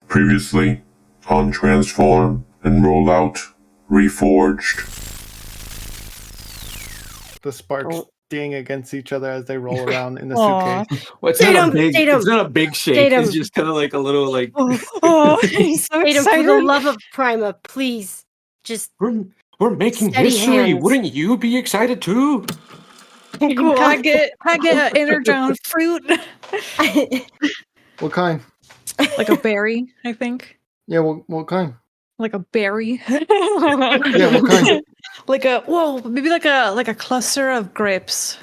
Previously on Transform and Rollout Reforged. The sparks ding against each other as they roll around in the Aw. suitcase. Well, it's Tatum, not a big shake. Tatum. It's just kind of like a little like. Oh, he's so Tatum, for excited. the love of Prima, please, just We're making Steady history. hands. Wouldn't you be excited too? Can I get an energon fruit? What kind? Like a berry, I think. Yeah, what kind? Like a berry. Yeah, what kind? Maybe like a cluster of grapes.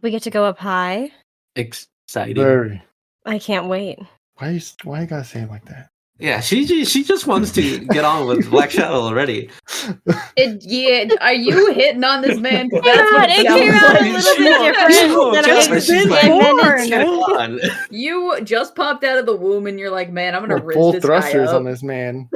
we get to go up high. Exciting. Very. I can't wait. Why you gotta say it like that? Yeah, she just wants to get on with Black Shadow already. Are you hitting on this man? 'Cause Hang That's what on, it it came sounds out a like. little bit different than I Just been intended. born. You just popped out of the womb and you're like, man, I'm gonna We're rizz full this guy thrusters up. on this man.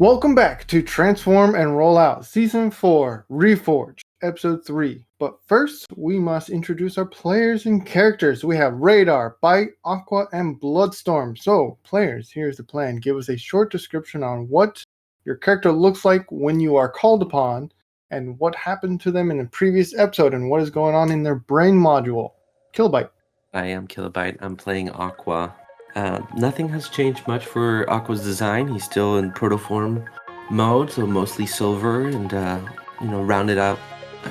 Welcome back to Transform and Roll Out Season 4, Reforged, Episode 3. But first, we must introduce our players and characters. We have Radar, Byte, Aqua, and Bloodstorm. So, players, here's the plan. Give us a short description on what your character looks like when you are called upon, and what happened to them in a previous episode, and what is going on in their brain module. Kilobyte. I am Kilobyte. I'm playing Aqua. Nothing has changed much for Aqua's design. He's still in protoform mode, so mostly silver and rounded out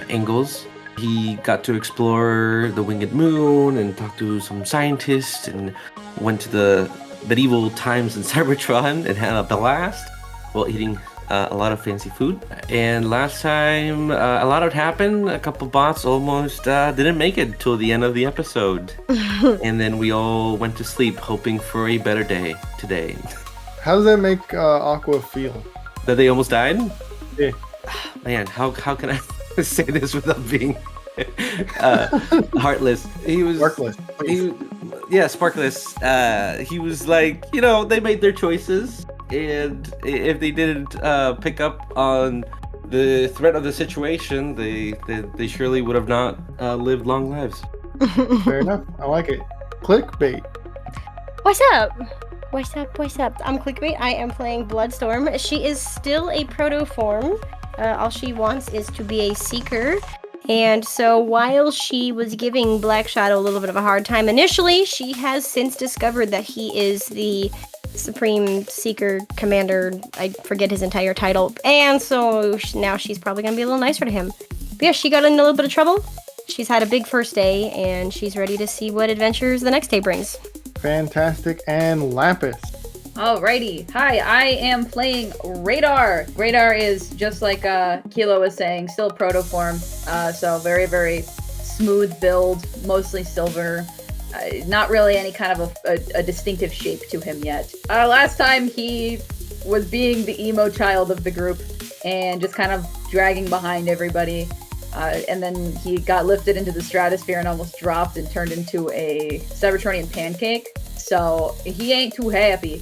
angles. He got to explore the Winged Moon and talk to some scientists and went to the medieval times in Cybertron and had a blast while eating a lot of fancy food. And last time, a lot had happened. A couple bots almost didn't make it till the end of the episode. And then we all went to sleep hoping for a better day today. How does that make Aqua feel? That they almost died? Yeah. Man, how can I say this without being heartless? He was... Sparkless. Sparkless. He was like, they made their choices. And if they didn't pick up on the threat of the situation, they surely would have not lived long lives. Fair enough. I like it. Clickbait. What's up? What's up? I'm Clickbait. I am playing Bloodstorm. She is still a protoform. All she wants is to be a seeker. And so while she was giving Black Shadow a little bit of a hard time initially, she has since discovered that he is the Supreme Seeker Commander. I forget his entire title. And so now she's probably going to be a little nicer to him. But yeah, she got in a little bit of trouble. She's had a big first day, and she's ready to see what adventures the next day brings. Fantastic. And Lapis. Alrighty. Hi, I am playing Radar. Radar is, just like Kilo was saying, still protoform. So very, very smooth build, mostly silver. Not really any kind of a distinctive shape to him yet. Last time he was being the emo child of the group and just kind of dragging behind everybody. And then he got lifted into the stratosphere and almost dropped and turned into a Cybertronian pancake. So he ain't too happy.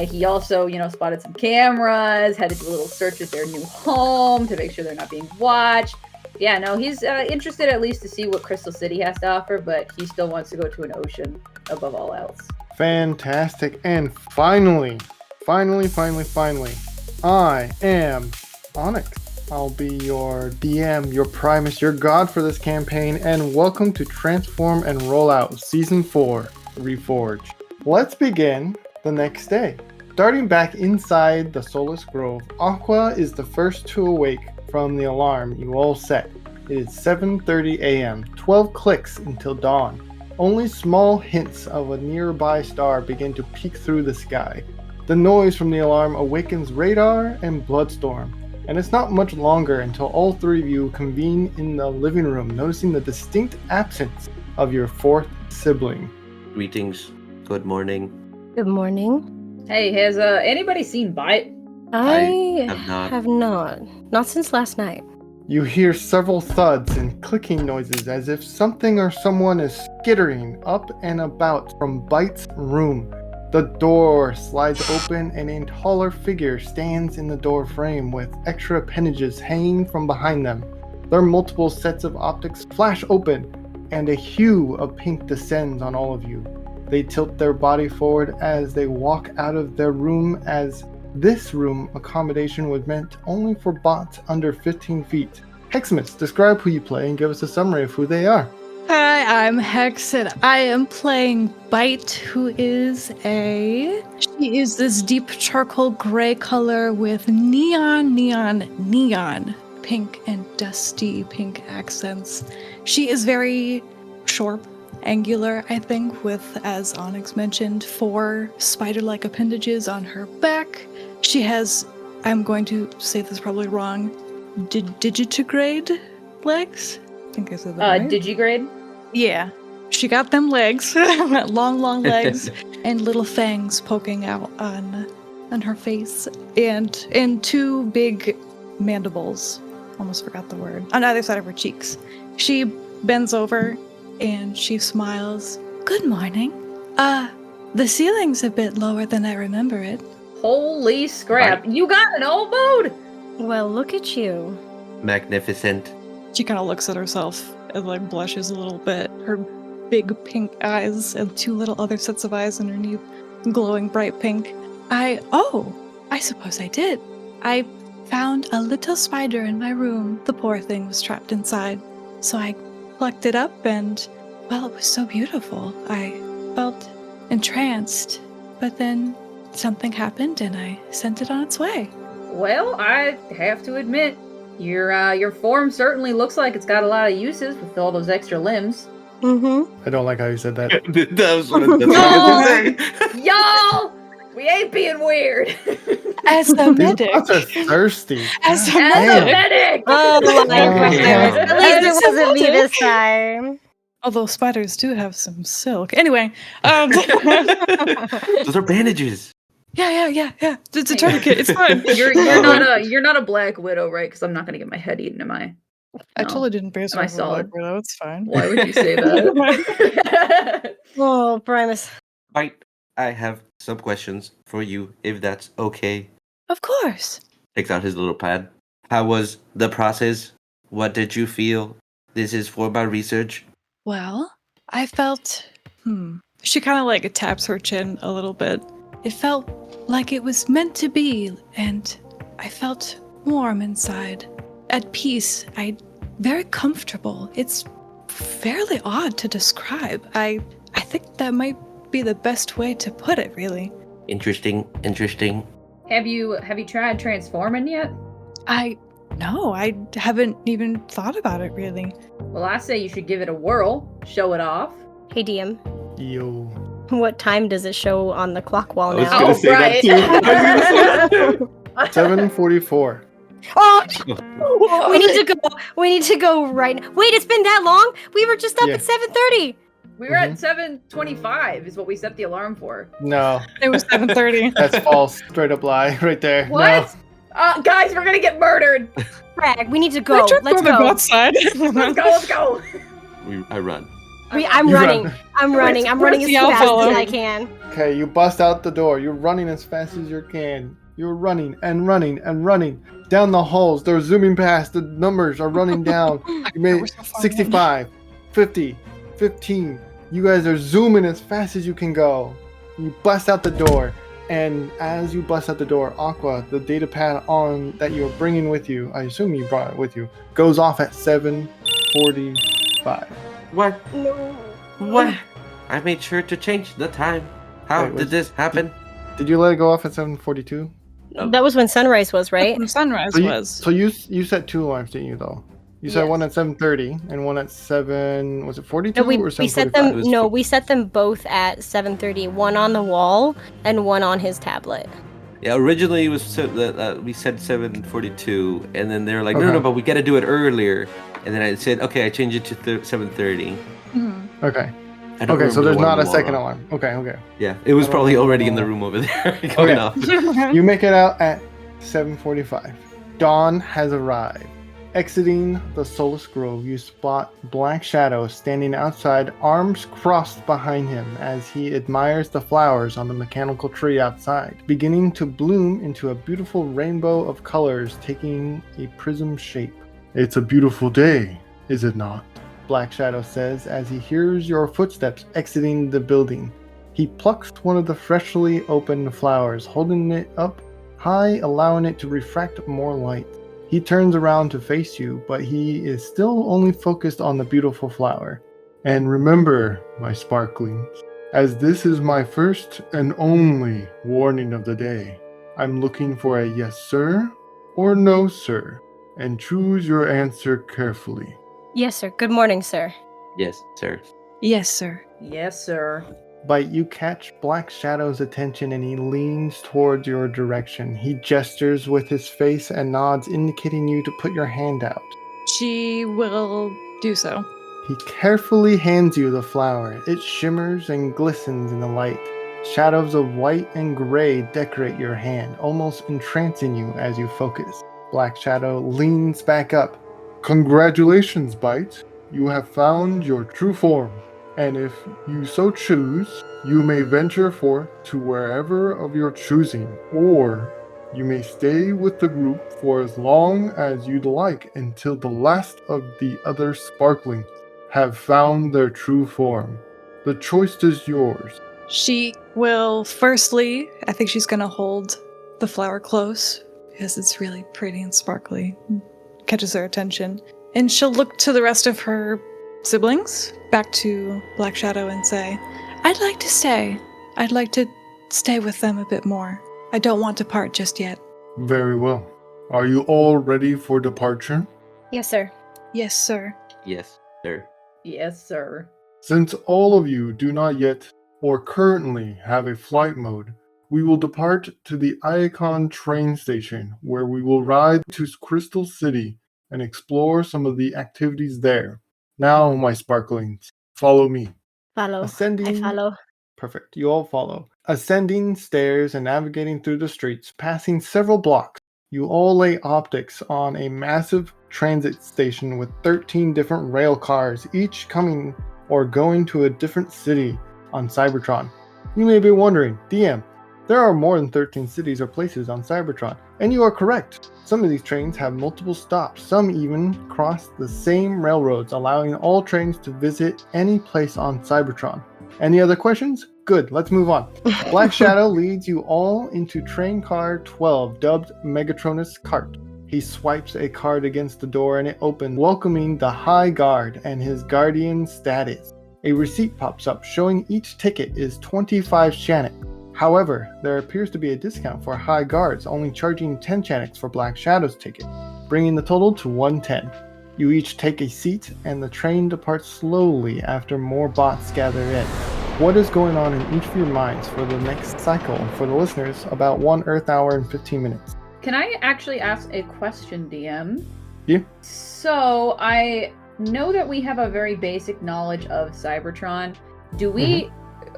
He also, spotted some cameras, had to do a little search at their new home to make sure they're not being watched. Yeah, no, he's interested at least to see what Crystal City has to offer, but he still wants to go to an ocean above all else. Fantastic. And finally, I am Onyx. I'll be your DM, your Primus, your god for this campaign, and welcome to Transform and Roll Out Season 4, Reforged. Let's begin the next day. Starting back inside the Solace Grove, Aqua is the first to awake from the alarm, you all set. It is 7:30 a.m., 12 clicks until dawn. Only small hints of a nearby star begin to peek through the sky. The noise from the alarm awakens Radar and Bloodstorm, and it's not much longer until all three of you convene in the living room, noticing the distinct absence of your fourth sibling. Greetings. Good morning. Good morning. Hey, has anybody seen Byte? I have not. have not. Not since last night. You hear several thuds and clicking noises as if something or someone is skittering up and about from Byte's room. The door slides open and a taller figure stands in the door frame with extra appendages hanging from behind them. Their multiple sets of optics flash open and a hue of pink descends on all of you. They tilt their body forward as they walk out of their room, as this room accommodation was meant only for bots under 15 feet. Hexamis, describe who you play and give us a summary of who they are. Hi, I'm Hex, and I am playing Byte, who is she is this deep charcoal gray color with neon pink and dusty pink accents. She is very sharp, angular, I think, with, as Onyx mentioned, 4 spider-like appendages on her back. She has, I'm going to say this probably wrong, digitigrade legs? I think I said that right. Digigrade? Yeah. She got them legs, long legs, and little fangs poking out on her face, and 2 big mandibles. Almost forgot the word. On either side of her cheeks. She bends over and she smiles. Good morning. The ceiling's a bit lower than I remember it. Holy scrap. You got an old mode? Well, look at you. Magnificent. She kind of looks at herself and like blushes a little bit. Her big pink eyes and 2 little other sets of eyes underneath, glowing bright pink. I suppose I did. I found a little spider in my room. The poor thing was trapped inside. So I plucked it up and, well, it was so beautiful. I felt entranced. But then something happened and I sent it on its way. Well, I have to admit, your form certainly looks like it's got a lot of uses with all those extra limbs. Mm-hmm. I don't like how you said that. That was what I was going to say. Y'all! We ain't being weird. As the medic. These bots are thirsty. As a Damn. medic. Oh, at least it As wasn't me medic. this time. Although spiders do have some silk. Anyway. Those are bandages. Yeah. It's a tourniquet. It's fine. You're not a Black Widow, right? Because I'm not gonna get my head eaten, am I? I No. totally didn't base Am I it on solid? Black Widow. It's fine. Why would you say that? Oh, Primus. Byte, I have some questions for you, if that's okay. Of course. Takes out his little pad. How was the process? What did you feel? This is for my research. Well, I felt... She kind of like taps her chin a little bit. It felt like it was meant to be, and I felt warm inside. At peace. Very comfortable. It's fairly odd to describe. I think that might be the best way to put it, really. Interesting. Have you tried transforming yet? No, I haven't even thought about it, really. Well, I say you should give it a whirl, show it off. Hey, DM. Yo. What time does it show on the clock wall I was now? gonna say that too. I was gonna say that too. 7:44. Oh! We need to go right now. Wait, it's been that long? We were just up Yeah. at 7:30. We were at 7:25 is what we set the alarm for. No, It was 7:30. that's false. Straight up lie right there. What? Guys, we're gonna get murdered. Frag, we need to go. Let's Go go. outside. Let's go. I run. I'm You running. run. I'm running. I'm running as Where's the fast alpha? as I can. Okay, you bust out the door. You're running as fast as you can. You're running and running and running down the halls. They're zooming past. The numbers are running down. You made We're so far 65, 50, 15. You guys are zooming as fast as you can go. You bust out the door. And as you bust out the door, Aqua, the data pad on that you're bringing with you, I assume you brought it with you, goes off at 7:45. What? No. What? I made sure to change the time. How Wait, did this happen? Did you let it go off at 7:42? That was when sunrise was, right? When sunrise was. So you set 2 alarms, didn't you? Though you set Yes. one at 7:30 and one at 7. Was it 42 No, we or set 7:45? them. It was No, fo- we set them both at 7:30. One on the wall and one on his tablet. Yeah, originally it was we said 7:42, and then they're like, no, Okay. but we got to do it earlier. And then I said, okay, I changed it to 7:30. Mhm. Okay. I don't Okay, so remember there's the one not on a the second wall. alarm. Okay. Yeah, it was I don't probably remember already the in the wall. room over there going off. You make it out at 7:45. Dawn has arrived. Exiting the Solace Grove, you spot Black Shadow standing outside, arms crossed behind him as he admires the flowers on the mechanical tree outside, beginning to bloom into a beautiful rainbow of colors taking a prism shape. It's a beautiful day, is it not? Black Shadow says as he hears your footsteps exiting the building. He plucks one of the freshly opened flowers, holding it up high, allowing it to refract more light. He turns around to face you, but he is still only focused on the beautiful flower. And remember, my sparklings, as this is my first and only warning of the day, I'm looking for a yes sir or no sir, and choose your answer carefully. Yes, sir. Good morning, sir. Yes, sir. Yes, sir. Yes, sir. Byte, you catch Black Shadow's attention and he leans towards your direction. He gestures with his face and nods, indicating you to put your hand out. She will do so. He carefully hands you the flower. It shimmers and glistens in the light. Shadows of white and gray decorate your hand, almost entrancing you as you focus. Black Shadow leans back up. Congratulations, Byte. You have found your true form. And if you so choose, you may venture forth to wherever of your choosing, or you may stay with the group for as long as you'd like until the last of the other sparklings have found their true form. The choice is yours. She will firstly, I think she's gonna hold the flower close because it's really pretty and sparkly. Catches her attention. And she'll look to the rest of her siblings, back to Black Shadow, and say, I'd like to stay. I'd like to stay with them a bit more. I don't want to part just yet. Very well. Are you all ready for departure? Yes, sir. Yes, sir. Yes, sir. Yes, sir. Since all of you do not yet or currently have a flight mode, we will depart to the Icon train station, where we will ride to Crystal City and explore some of the activities there. Now, my sparklings, follow me. Follow. Ascending. I follow. Perfect. You all follow. Ascending stairs and navigating through the streets, passing several blocks, you all lay optics on a massive transit station with 13 different rail cars, each coming or going to a different city on Cybertron. You may be wondering, DM, there are more than 13 cities or places on Cybertron, and you are correct. Some of these trains have multiple stops, some even cross the same railroads, allowing all trains to visit any place on Cybertron. Any other questions? Good, let's move on. Black Shadow leads you all into train car 12, dubbed Megatronus Cart. He swipes a card against the door and it opens, welcoming the High Guard and his Guardian status. A receipt pops up showing each ticket is 25 Shannock. However, there appears to be a discount for High Guards, only charging 10 Shannocks for Black Shadow's ticket, bringing the total to 110. You each take a seat and the train departs slowly after more bots gather in. What is going on in each of your minds for the next cycle? For the listeners, about 1 Earth hour and 15 minutes. Can I actually ask a question, DM? Yeah. So I know that we have a very basic knowledge of Cybertron. Do we?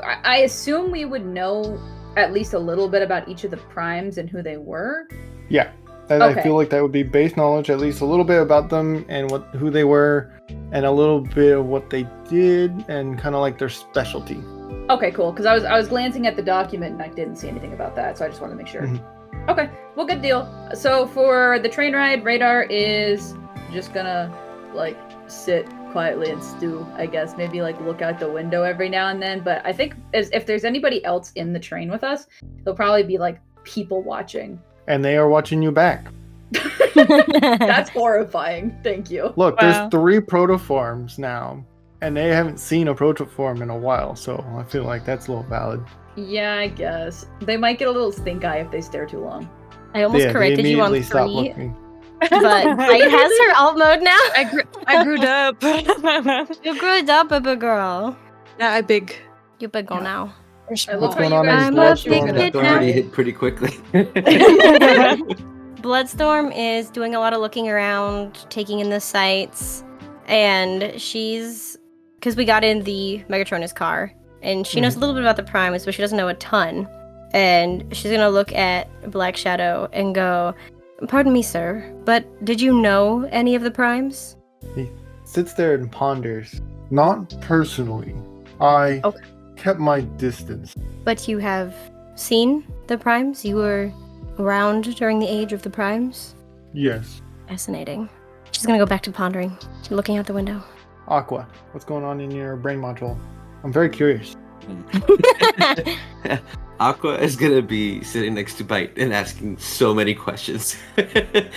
I assume we would know at least a little bit about each of the primes and who they were. Yeah, I feel like that would be base knowledge, at least a little bit about them and who they were, and a little bit of what they did, and kind of like their specialty. Okay, cool. Because I was glancing at the document and I didn't see anything about that, so I just wanted to make sure. Okay, well, good deal. So for the train ride, Radar is just gonna like sit quietly and stew, I guess. Maybe like look out the window every now and then. But I think if there's anybody else in the train with us, there'll probably be like people watching. And they are watching you back. That's horrifying. Thank you. Look, Wow. there's 3 protoforms now, and they haven't seen a protoform in a while, so I feel like that's a little valid. Yeah, I guess. They might get a little stink eye if they stare too long. I almost They corrected you on immediately stopped 3, looking. but Byte has her alt mode now. I grew up. You grew up, baby girl. Yeah, I big. You big girl Yeah. now. I What's love how going you on in guys I'm thought a she was big gonna kid Bloodstorm now. already hit pretty quickly. Bloodstorm is doing a lot of looking around, taking in the sights, and she's... Because we got in the Megatronus car, and she knows a little bit about the Primes, but she doesn't know a ton. And she's gonna look at Black Shadow and go, "Pardon me, sir, but did you know any of the Primes?" He sits there and ponders. Not personally. I Okay. kept my distance. But you have seen the Primes? You were around during the age of the Primes? Yes. Fascinating. She's gonna go back to pondering, looking out the window. Aqua, what's going on in your brain module? I'm very curious. Aqua is gonna be sitting next to Byte and asking so many questions.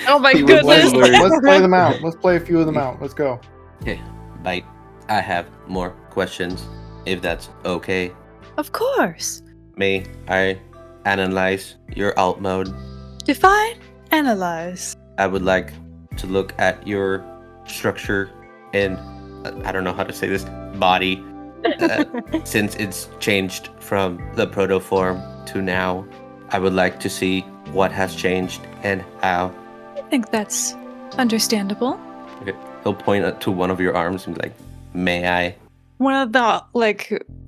Oh my He would goodness. learn. Let's play them out. Let's play a few of them out. Let's go. Okay, Byte, I have more questions, if that's okay. Of course. May I analyze your alt mode? Define, analyze. I would like to look at your structure and I don't know how to say this, body, since it's changed from the protoform to now. I would like to see what has changed and how. I think that's understandable. Okay. He'll point to one of your arms and be like, may I? One of the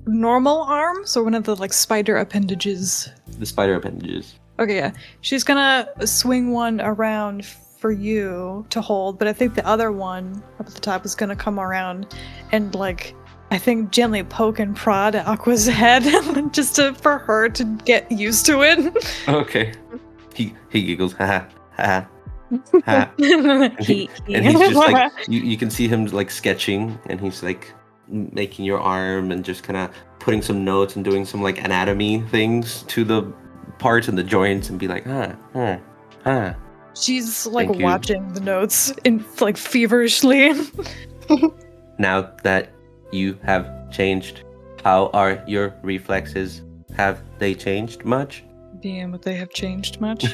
normal arms or one of the spider appendages? The spider appendages. Okay, yeah. She's gonna swing one around for you to hold, but I think the other one up at the top is gonna come around and I think gently poke and prod at Aqua's head just for her to get used to it. Okay. He giggles, ha ha ha. And he's just you can see him sketching, and he's making your arm and just kind of putting some notes and doing some anatomy things to the parts and the joints and be like, huh. She's Thank you. watching the notes in feverishly. Now that you have changed, how are your reflexes? Have they changed much? Damn, but they have changed much.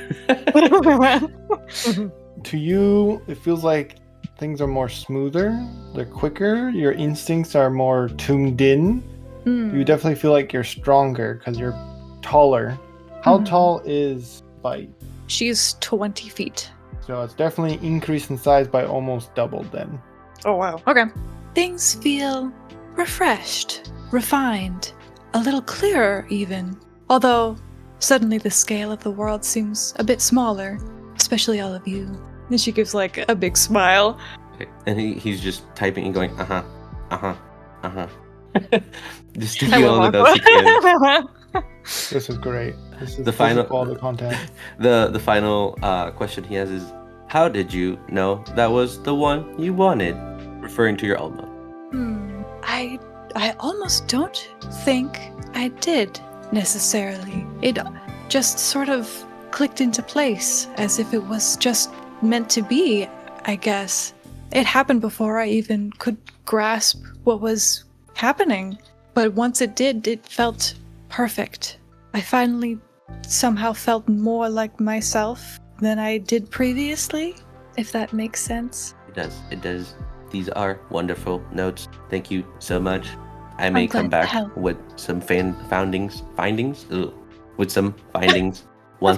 To you, it feels like things are more smoother. They're quicker. Your instincts are more tuned in. You definitely feel like you're stronger because you're taller. How tall is Byte? She's 20 feet. So it's definitely increased in size by almost double then. Oh, wow. Okay. Things feel refreshed, refined, a little clearer even. Although, suddenly the scale of the world seems a bit smaller, especially all of you. And she gives a big smile. Okay. And he's just typing and going, just taking all the notes he can. This is great. This is The final- all the content. The final question he has is, how did you know that was the one you wanted? Referring to your alt mode. I almost don't think I did necessarily. It just sort of clicked into place as if it was just meant to be, I guess. It happened before I even could grasp what was happening. But once it did, it felt perfect. I finally somehow felt more like myself than I did previously, if that makes sense. It does. These are wonderful notes. Thank you so much. I may come glad to back help. with some findings once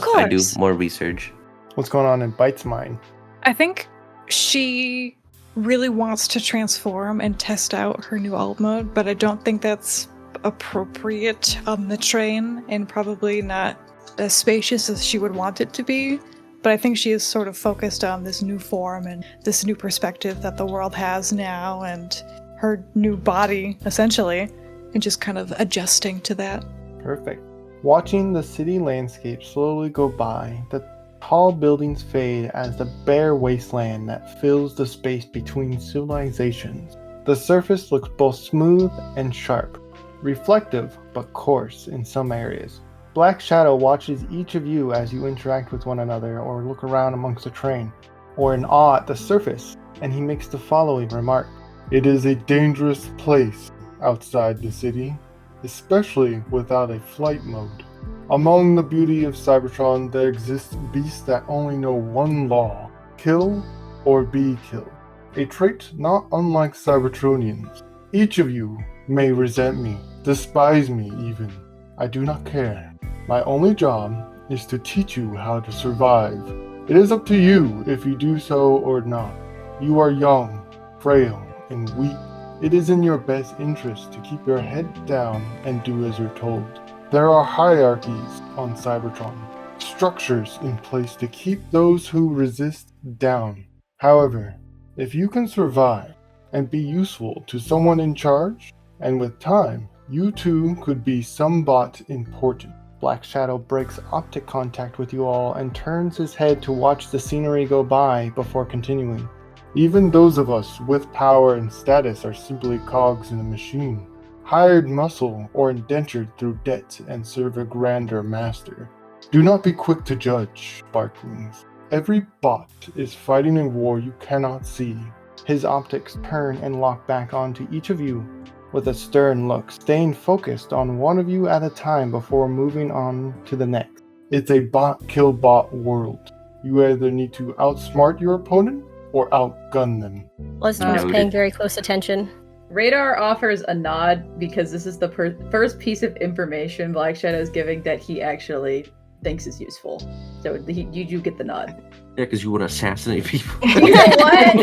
I do course. more research. What's going on in Byte's mind? I think she really wants to transform and test out her new alt mode, but I don't think that's appropriate on the train and probably not as spacious as she would want it to be. But I think she is sort of focused on this new form and this new perspective that the world has now and her new body, essentially, and just kind of adjusting to that. Perfect. Watching the city landscape slowly go by, the tall buildings fade as the bare wasteland that fills the space between civilizations. The surface looks both smooth and sharp, reflective but coarse in some areas. Black Shadow watches each of you as you interact with one another or look around amongst the train, or in awe at the surface, and he makes the following remark. It is a dangerous place outside the city, especially without a flight mode. Among the beauty of Cybertron, there exist beasts that only know one law: kill or be killed. A trait not unlike Cybertronians. Each of you may resent me, despise me even. I do not care. My only job is to teach you how to survive. It is up to you if you do so or not. You are young, frail, and weak. It is in your best interest to keep your head down and do as you're told. There are hierarchies on Cybertron, structures in place to keep those who resist down. However, if you can survive and be useful to someone in charge, and with time, you too could be somewhat important. Black Shadow breaks optic contact with you all and turns his head to watch the scenery go by before continuing. Even those of us with power and status are simply cogs in a machine, hired muscle or indentured through debt and serve a grander master. Do not be quick to judge, Sparklings. Every bot is fighting a war you cannot see. His optics turn and lock back onto each of you with a stern look, staying focused on one of you at a time before moving on to the next. It's a bot-kill-bot world. You either need to outsmart your opponent or outgun them. Bloodstorm's paying very close attention. Radar offers a nod because this is the first piece of information Black Shadow is giving that he actually thinks is useful. So you do get the nod. Yeah, because you want to assassinate people. You know what?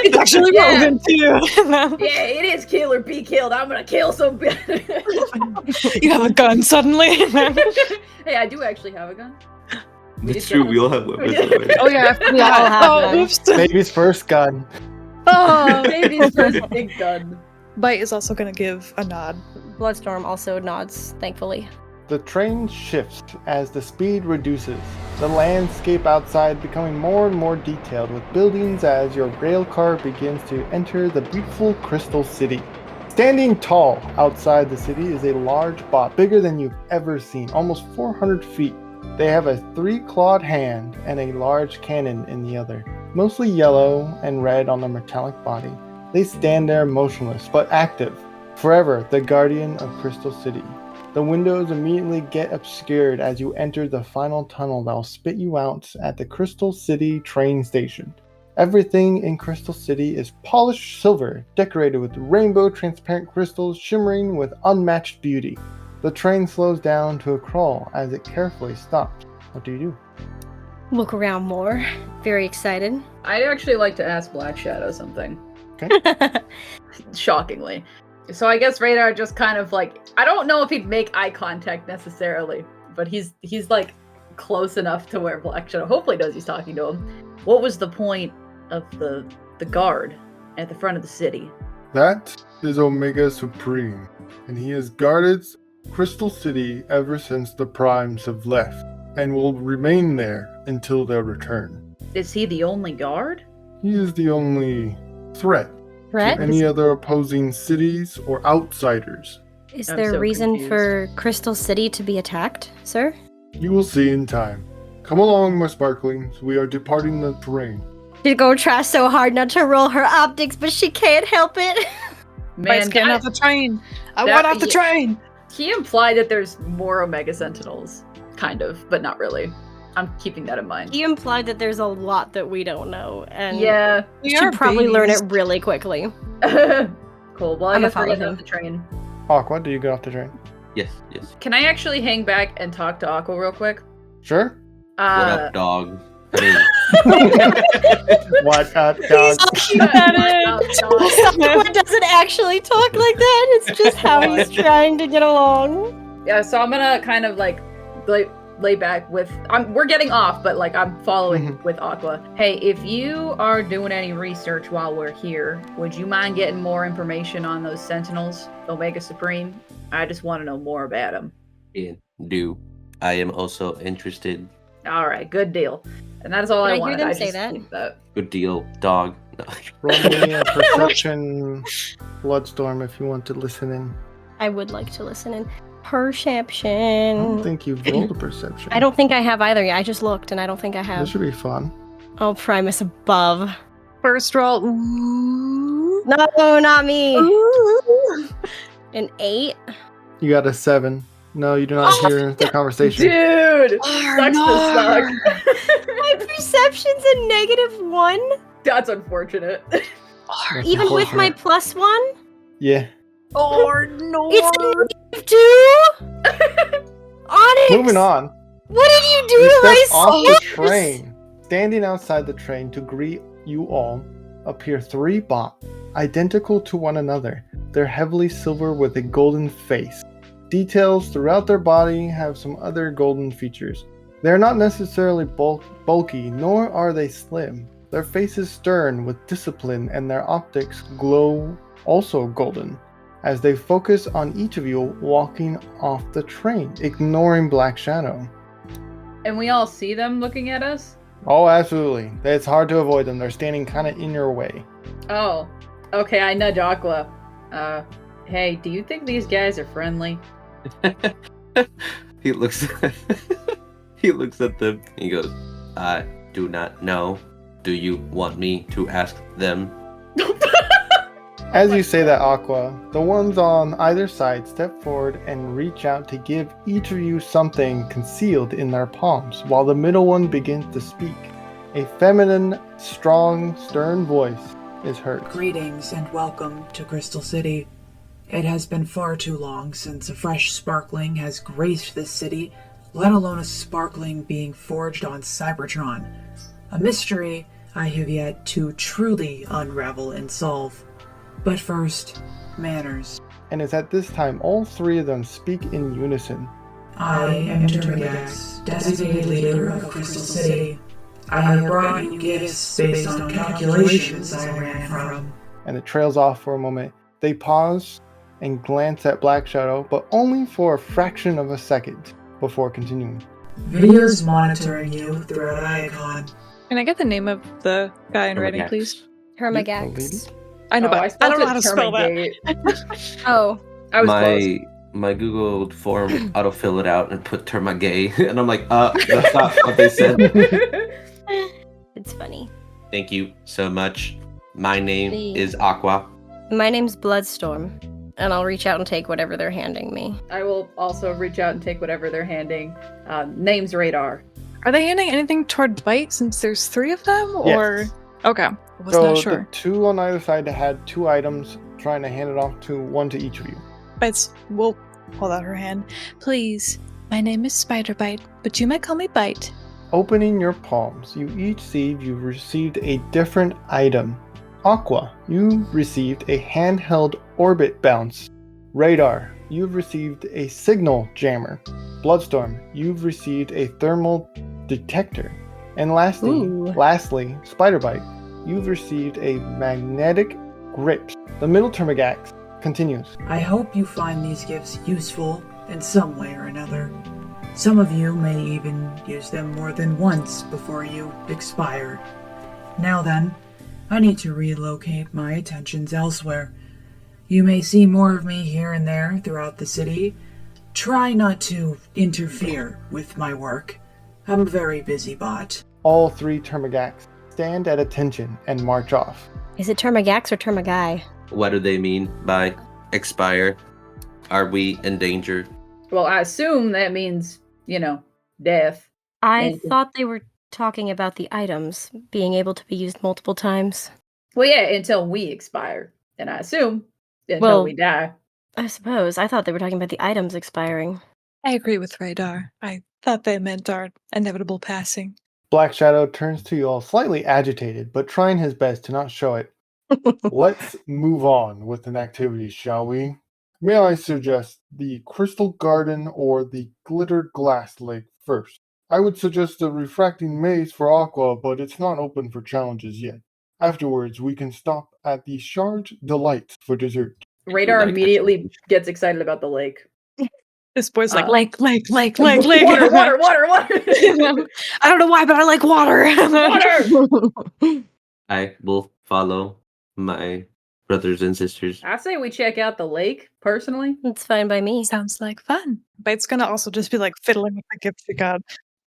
It's actually relevant too. Yeah, it is kill or be killed. I'm gonna kill some. You have a gun suddenly. Hey, I do actually have a gun. That's true. We all have weapons. Already. Oh yeah, We all have oh, one. oops. Baby's first gun. Oh, baby's first big gun. Byte is also gonna give a nod. Bloodstorm also nods, thankfully. The train shifts as the speed reduces, the landscape outside becoming more and more detailed with buildings as your rail car begins to enter the beautiful Crystal City. Standing tall outside the city is a large bot, bigger than you've ever seen, almost 400 feet. They have a 3-clawed hand and a large cannon in the other, mostly yellow and red on their metallic body. They stand there motionless, but active, forever the guardian of Crystal City. The windows immediately get obscured as you enter the final tunnel that will spit you out at the Crystal City train station. Everything in Crystal City is polished silver, decorated with rainbow transparent crystals shimmering with unmatched beauty. The train slows down to a crawl as it carefully stops. What do you do? Look around more. Very excited. I'd actually like to ask Black Shadow something. Shockingly. So I guess Radar just kind of like, I don't know if he'd make eye contact necessarily, but he's like close enough to where Black Shadow hopefully knows he's talking to him. What was the point of the guard at the front of the city? That is Omega Supreme, and he has guarded Crystal City ever since the Primes have left, and will remain there until their return. Is he the only guard? He is the only threat Threat? to any other opposing cities or outsiders. Is I'm there so reason confused. for Crystal City to be attacked, sir? You will see in time. Come along, my sparklings. We are departing the terrain. She's gonna try so hard not to roll her optics, but she can't help it. Byte's getting off the train. I want off the train. He implied that there's more Omega Sentinels, kind of, but not really. I'm keeping that in mind. He implied that there's a lot that we don't know, and Yeah. we should probably learn it really quickly. Cool. Well, I I'ma guess we're follow getting him. off the train. Aqua, do you get off the train? Yes, yes. Can I actually hang back and talk to Aqua real quick? Sure. What up, dog? Hey. What up, dog? Keep that in. Someone doesn't actually talk like that. It's just how he's trying to get along. Yeah, so I'm gonna kind of like lay back with. We're getting off, but like I'm following with Aqua. Hey, if you are doing any research while we're here, would you mind getting more information on those Sentinels, Omega Supreme? I just want to know more about them. Yeah, do. I am also interested. All right, good deal. And that is all Did I I hear wanted. them I say just that? think that. Good deal, dog. No. Roll me a perception, Bloodstorm, if you want to listen in. I would like to listen in. I Perception. don't think you've rolled a perception. I don't think I have either. I just looked, and I don't think I This have. should be fun. Oh, Primus above. First roll. Ooh. No, not me. Ooh. An 8. You got a 7. No, you do not hear the conversation. Dude! Sucks to Arnar! suck. My perception's a -1, That's unfortunate. That's even with my unfortunate. +1. Yeah. Arnar! It's a -2. Onyx. Moving on. What did you do You to my step off the skills? train. Standing outside the train to greet you all appear 3 bots, identical to one another. They're heavily silver with a golden face. Details throughout their body have some other golden features. They're not necessarily bulky, nor are they slim. Their faces stern with discipline, and their optics glow also golden, as they focus on each of you walking off the train, ignoring Black Shadow. And we all see them looking at us? Oh, absolutely. It's hard to avoid them. They're standing kind of in your way. Oh. Okay, I nudge Aqua. Hey, do you think these guys are friendly? He looks he looks at them. He goes, I do not know. Do you want me to ask them? As you say that, Aqua, the ones on either side step forward and reach out to give each of you something concealed in their palms, while the middle one begins to speak. A feminine, strong, stern voice is heard. Greetings and welcome to Crystal City. It has been far too long since a fresh sparkling has graced this city, let alone a sparkling being forged on Cybertron. A mystery I have yet to truly unravel and solve. But first, manners. And it's at this time all 3 of them speak in unison. I am Termigax, designated leader of Crystal City. I have brought you gifts based on calculations I ran from. And it trails off for a moment. They pause and glance at Black Shadow, but only for a fraction of a second before continuing. Videos monitoring you throughout Icon. Can I get the name of the guy in writing, Hermagax. please? Hermagax. I know, Oh, but I don't know how to spell that. Termagate. Oh. I was close. My Google form autofill it out and put Termagay, and I'm like, that's not what they said. It's funny. Thank you so much. My name Please. is Aqua. My name's Bloodstorm, and I'll reach out and take whatever they're handing me. I will also reach out and take whatever they're handing. Name's Radar. Are they handing anything toward Byte since there's 3 of them? Or Yes. okay, I was So not the sure. 2 on either side had 2 items, trying to hand it off to one to each of you. Byte's will hold out her hand. Please, my name is Spider Byte, but you might call me Byte. Opening your palms, you each see you've received a different item. Aqua, you received a handheld orbit bounce. Radar, you've received a signal jammer. Bloodstorm, you've received a thermal detector. And lastly, Ooh. Spiderbite, you've received a magnetic grip. The middle Termigax continues. I hope you find these gifts useful in some way or another. Some of you may even use them more than once before you expire. Now then, I need to relocate my attentions elsewhere. You may see more of me here and there throughout the city. Try not to interfere with my work. I'm a very busy bot. All 3 Termigax stand at attention and march off. Is it Termagax or Termagai? What do they mean by expire? Are we in danger? Well, I assume that means, death. I And- thought they were talking about the items being able to be used multiple times. Well, yeah, until we expire. And I assume until Well- we die. I suppose. I thought they were talking about the items expiring. I agree with Radar. I thought they meant our inevitable passing. Black Shadow turns to you all slightly agitated, but trying his best to not show it. Let's move on with an activity, shall we? May I suggest the Crystal Garden or the Glitter Glass Lake first? I would suggest the Refracting Maze for Aqua, but it's not open for challenges yet. Afterwards, we can stop at the Shard Delight for dessert. Radar Like- immediately gets excited about the lake. This boy's like, Uh, lake. Water, water. I don't know why, but I like water. Water! I will follow my brothers and sisters. I say we check out the lake, personally. It's fine by me. Sounds like fun. Byte's gonna also just be like fiddling with the gifts you got.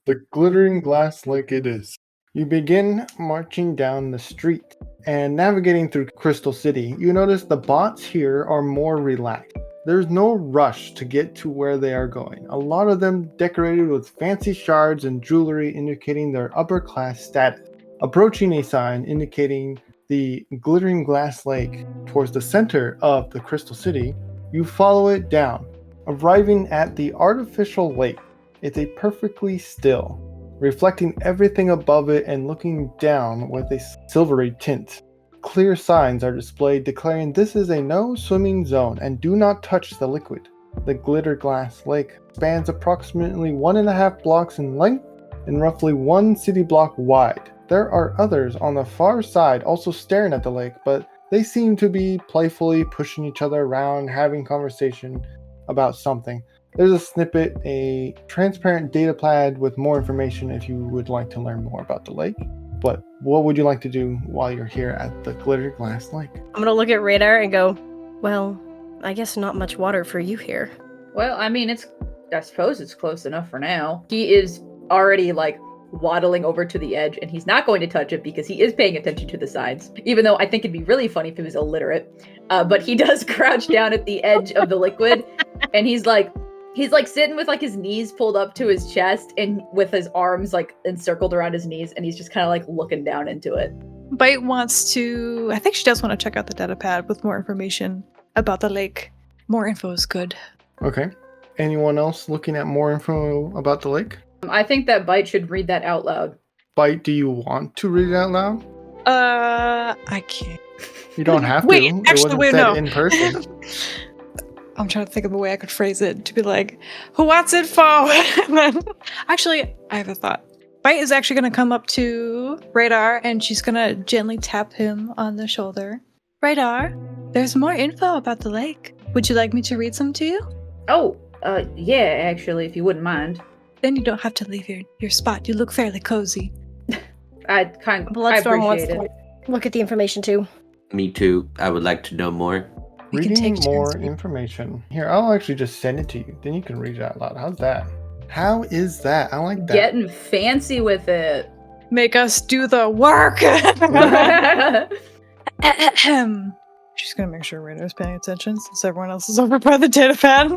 The Glittering Glass Lake it is. You begin marching down the street and navigating through Crystal City. You notice the bots here are more relaxed. there's no rush to get to where they are going. A lot of them decorated with fancy shards and jewelry indicating their upper class status. Approaching a sign indicating the glittering glass lake towards the center of the Crystal City, you follow it down, arriving at the artificial lake. It's a perfectly still, reflecting everything above it and looking down with a silvery tint. Clear signs are displayed declaring this is a no swimming zone and do not touch the liquid. The glitter glass lake spans approximately 1.5 blocks in length and roughly 1 city block wide. There are others on the far side also staring at the lake, but they seem to be playfully pushing each other around, having conversation about something. There's a snippet, a transparent data pad with more information if you would like to learn more about the lake. But what would you like to do while you're here at the glitter glass lake? I'm gonna look at Radar and go, well, I guess not much water for you here. Well, I mean, I suppose it's close enough for now. He is already, like, waddling over to the edge, and he's not going to touch it because he is paying attention to the signs. Even though I think it'd be really funny if he was illiterate. But he does crouch down at the edge of the liquid, and he's like sitting with like his knees pulled up to his chest and with his arms like encircled around his knees, and he's just kind of like looking down into it. Byte wants to, I think she does want to check out the data pad with more information about the lake. More info is good. Okay. Anyone else looking at more info about the lake? I think that Byte should read that out loud. Byte, do you want to read it out loud? I can't. You don't have to. Wait, It actually, wasn't wait, said no. in person. I'm trying to think of a way I could phrase it to be like, who wants it for? And then, actually, I have a thought. Byte is actually going to come up to Radar and she's going to gently tap him on the shoulder. Radar, there's more info about the lake. Would you like me to read some to you? Oh, yeah, actually, if you wouldn't mind. Then you don't have to leave your spot. You look fairly cozy. I Bloodstorm wants appreciate to it. look at the information too. Me too. I would like to know more. We can Reading take more turns. information. Here, I'll actually just send it to you. Then you can read it out loud. How's that? How is that? I like that. Getting fancy with it. Make us do the work. She's gonna make sure Radar's paying attention since everyone else is over by the data pad.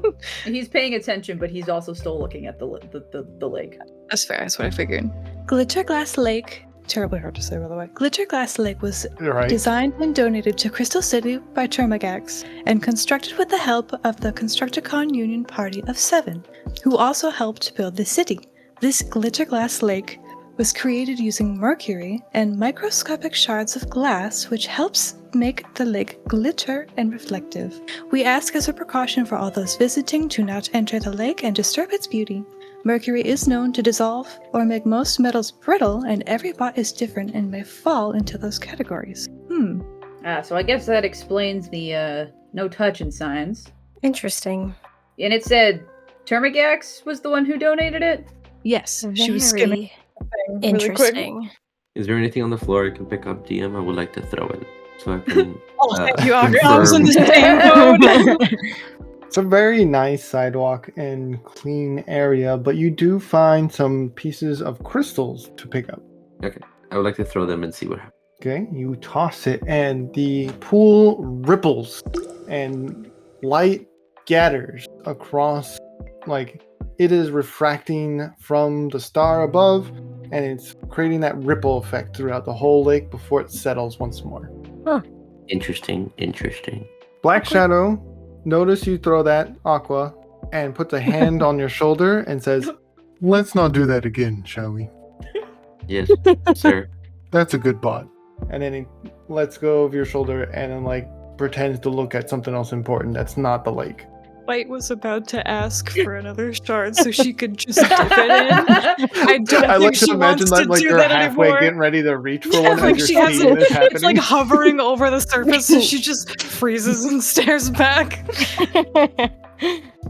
He's paying attention, but he's also still looking at the lake. That's fair. That's what I figured. Glitter Glass Lake. Terribly hard to say, by the way. Glitter Glass Lake was Right. designed and donated to Crystal City by Termagax and constructed with the help of the Constructicon Union Party of 7, who also helped build the city. This Glitter Glass Lake was created using mercury and microscopic shards of glass, which helps make the lake glitter and reflective. We ask as a precaution for all those visiting to not enter the lake and disturb its beauty. Mercury is known to dissolve or make most metals brittle, and every bot is different and may fall into those categories. So I guess that explains the no touching signs. Interesting. And it said Termagax was the one who donated it? Yes, she was skimming. Very Really quick. interesting. Is there anything on the floor I can pick up, DM? I would like to throw it so I can. Oh, thank you, Augur. I was in the confirm. same mode. It's a very nice sidewalk and clean area, but you do find some pieces of crystals to pick up. Okay, I would like to throw them and see what happens. Okay, you toss it, and the pool ripples, and light gathers across, like it is refracting from the star above, and it's creating that ripple effect throughout the whole lake before it settles once more. Interesting. Black Shadow, notice you throw that aqua and puts a hand on your shoulder and says, "Let's not do that again, shall we? Yes, sir. That's a good bot." And then he lets go of your shoulder and then like pretends to look at something else important that's not the lake. Byte was about to ask for another shard so she could just dip it in. I don't I think like to she imagine wants that to like do you're that halfway anymore. getting ready to reach for Yeah, one like as she you're has seeing it. this happening. It's like hovering over the surface, so she just freezes and stares back.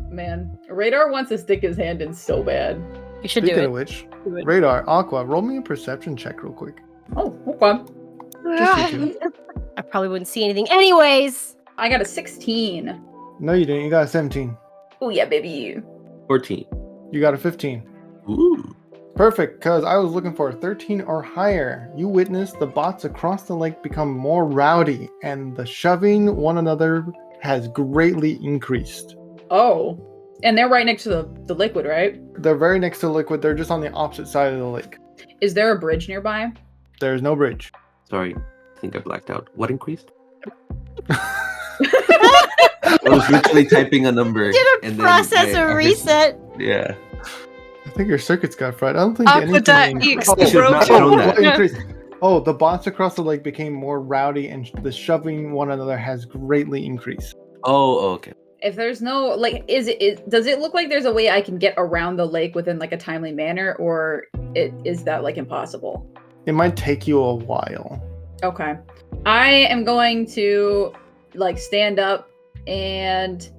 Man, Radar wants to stick his hand in so bad. You should Speaking do of it. which, Do it. Radar, Aqua, roll me a perception check real quick. Oh, okay. Just you two. I probably wouldn't see anything anyways. I got a 16. No, you didn't. You got a 17. Oh yeah, baby. 14. You got a 15. Ooh. Perfect, because I was looking for a 13 or higher. You witness the bots across the lake become more rowdy, and the shoving one another has greatly increased. Oh. And they're right next to the liquid, right? They're very next to the liquid. They're just on the opposite side of the lake. Is there a bridge nearby? There's no bridge. Sorry, I think I blacked out. What increased? I was literally typing a number. Did a process a reset? Yeah. I think your circuits got fried. I don't think Aqua anything. dot You should not have known What that. increased? Oh, the bots across the lake became more rowdy, and the shoving one another has greatly increased. Oh, okay. If there's no like, does it look like there's a way I can get around the lake within like a timely manner, or is that like impossible? It might take you a while. Okay, I am going to like stand up, and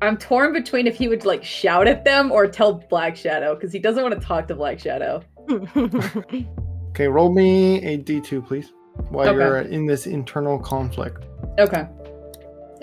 I'm torn between if he would like shout at them or tell Black Shadow, because he doesn't want to talk to Black Shadow. Okay, roll me a d2, please, while Okay. you're in this internal conflict. Okay,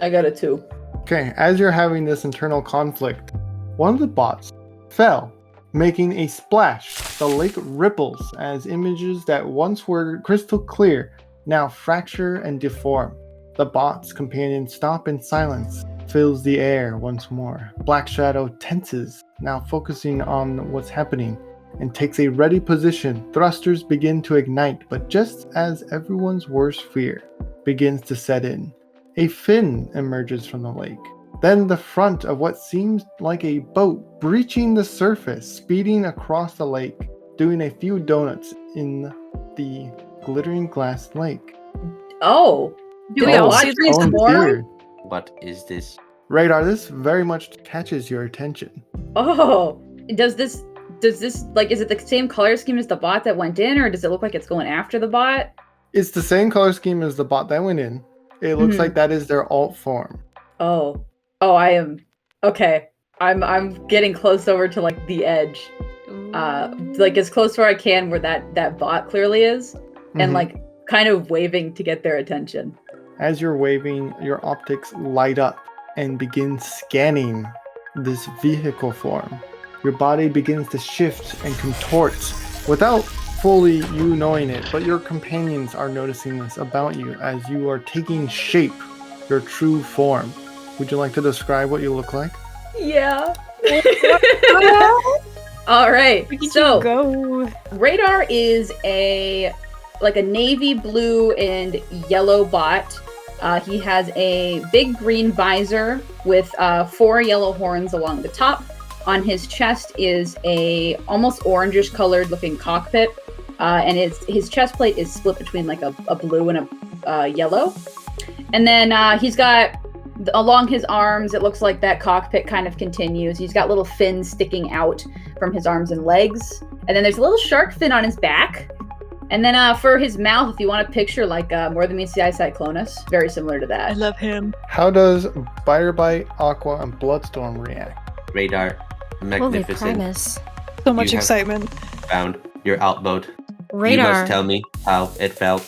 I got a 2. Okay, as you're having this internal conflict, one of the bots fell, making a splash. The lake ripples as images that once were crystal clear now fracture and deform. The bot's companions stop in silence, fills the air once more. Black Shadow tenses, now focusing on what's happening, and takes a ready position. Thrusters begin to ignite, but just as everyone's worst fear begins to set in, a fin emerges from the lake. Then the front of what seems like a boat breaching the surface, speeding across the lake, doing a few donuts in the glittering glass lake. Oh, Do we Did I all watch see these this? more? dear. What is this? Radar, this very much catches your attention. Oh, does this like, is it the same color scheme as the bot that went in, or does it look like it's going after the bot? It's the same color scheme as the bot that went in. It looks Mhm. like that is their alt form. Oh, I am okay. I'm getting close over to like the edge, like as close where I can where that bot clearly is, and Mhm. like kind of waving to get their attention. As you're waving, your optics light up and begin scanning this vehicle form. Your body begins to shift and contort without fully you knowing it, but your companions are noticing this about you as you are taking shape, your true form. Would you like to describe what you look like? Yeah. All right. So go. Radar is a navy blue and yellow bot. He has a big green visor with 4 yellow horns along the top. On his chest is a almost orangish colored looking cockpit, and his chest plate is split between like a blue and a yellow. And then he's got along his arms, it looks like that cockpit kind of continues. He's got little fins sticking out from his arms and legs. And then there's a little shark fin on his back. And then for his mouth, if you want to picture like More Than Meets the Eye Cyclonus, very similar to I that. love him. How does Byte, Aqua, and Bloodstorm react? Radar, Holy magnificent. Primus. So much You have- excitement. Found your outboat. You Radar. must tell me how it felt.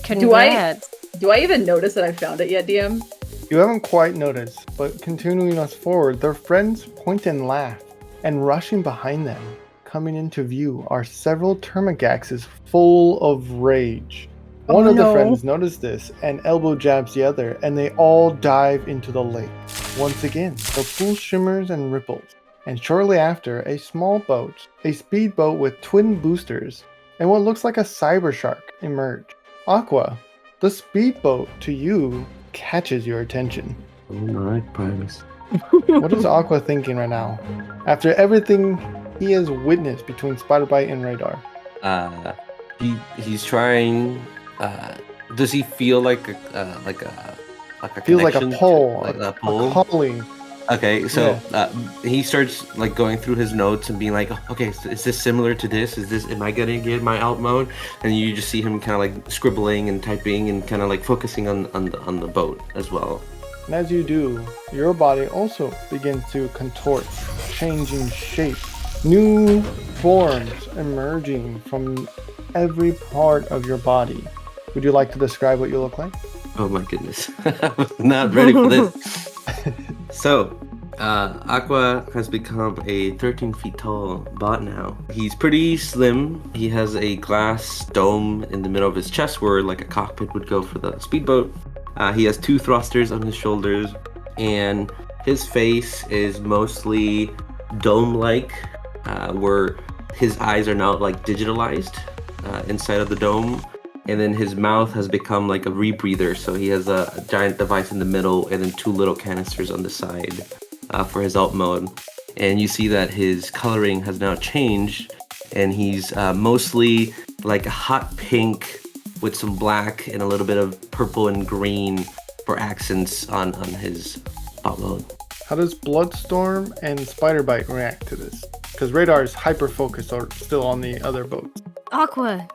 Congrats. Do I even notice that I found it yet, DM? You haven't quite noticed, but continuing us forward, their friends point and laugh, and rushing behind them, coming into view, are several Termagaxes full of rage. One Oh, of the no. friends notices this and elbow jabs the other, and they all dive into the lake. Once again, the pool shimmers and ripples, and shortly after, a small boat, a speedboat with twin boosters, and what looks like a cyber shark emerge. Aqua, the speedboat to you catches your attention. Oh my Primus. What is Aqua thinking right now? After everything he has witnessed between Spider-Bite and Radar. He's trying. Does he feel like a Feels like a connection? pull. Like a A pull? calling. Okay, so he starts like going through his notes and being like, okay, so is this similar to this? Am I gonna get my alt mode? And you just see him kind of like scribbling and typing and kind of like focusing on the boat as well. And as you do, your body also begins to contort, changing shape. New forms emerging from every part of your body. Would you like to describe what you look like? Oh my goodness, I was not ready for this. So, Aqua has become a 13 feet tall bot now. He's pretty slim. He has a glass dome in the middle of his chest where like a cockpit would go for the speedboat. He has 2 thrusters on his shoulders, and his face is mostly dome-like, where his eyes are now like digitalized inside of the dome. And then his mouth has become like a rebreather, so he has a giant device in the middle and then 2 little canisters on the side for his alt mode. And you see that his coloring has now changed, and he's mostly like a hot pink with some black and a little bit of purple and green for accents on his alt mode. How does Bloodstorm and Spider-Bite react to this? Because Radar is hyper-focused or still on the other boats. Aqua,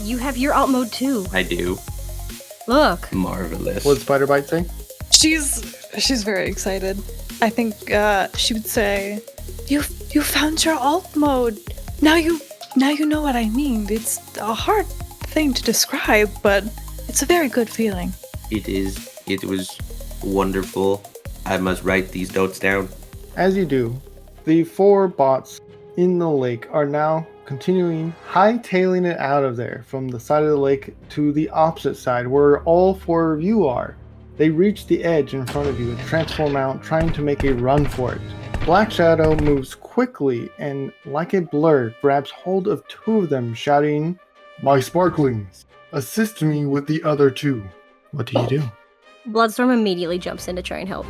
you have your alt mode too. I do. Look. Marvelous. What'd Spider-Bite say? She's very excited. I think she would say, "You found your alt mode. Now you know what I mean. It's a hard thing to describe, but it's a very good feeling." It was wonderful. I must write these notes down. As you do, the 4 bots in the lake are now continuing hightailing it out of there from the side of the lake to the opposite side where all 4 of you are. They reach the edge in front of you and transform out, trying to make a run for it. Black Shadow moves quickly and, like a blur, grabs hold of 2 of them, shouting, "My sparklings, assist me with the other 2. What do you do? Bloodstorm immediately jumps in to try and help.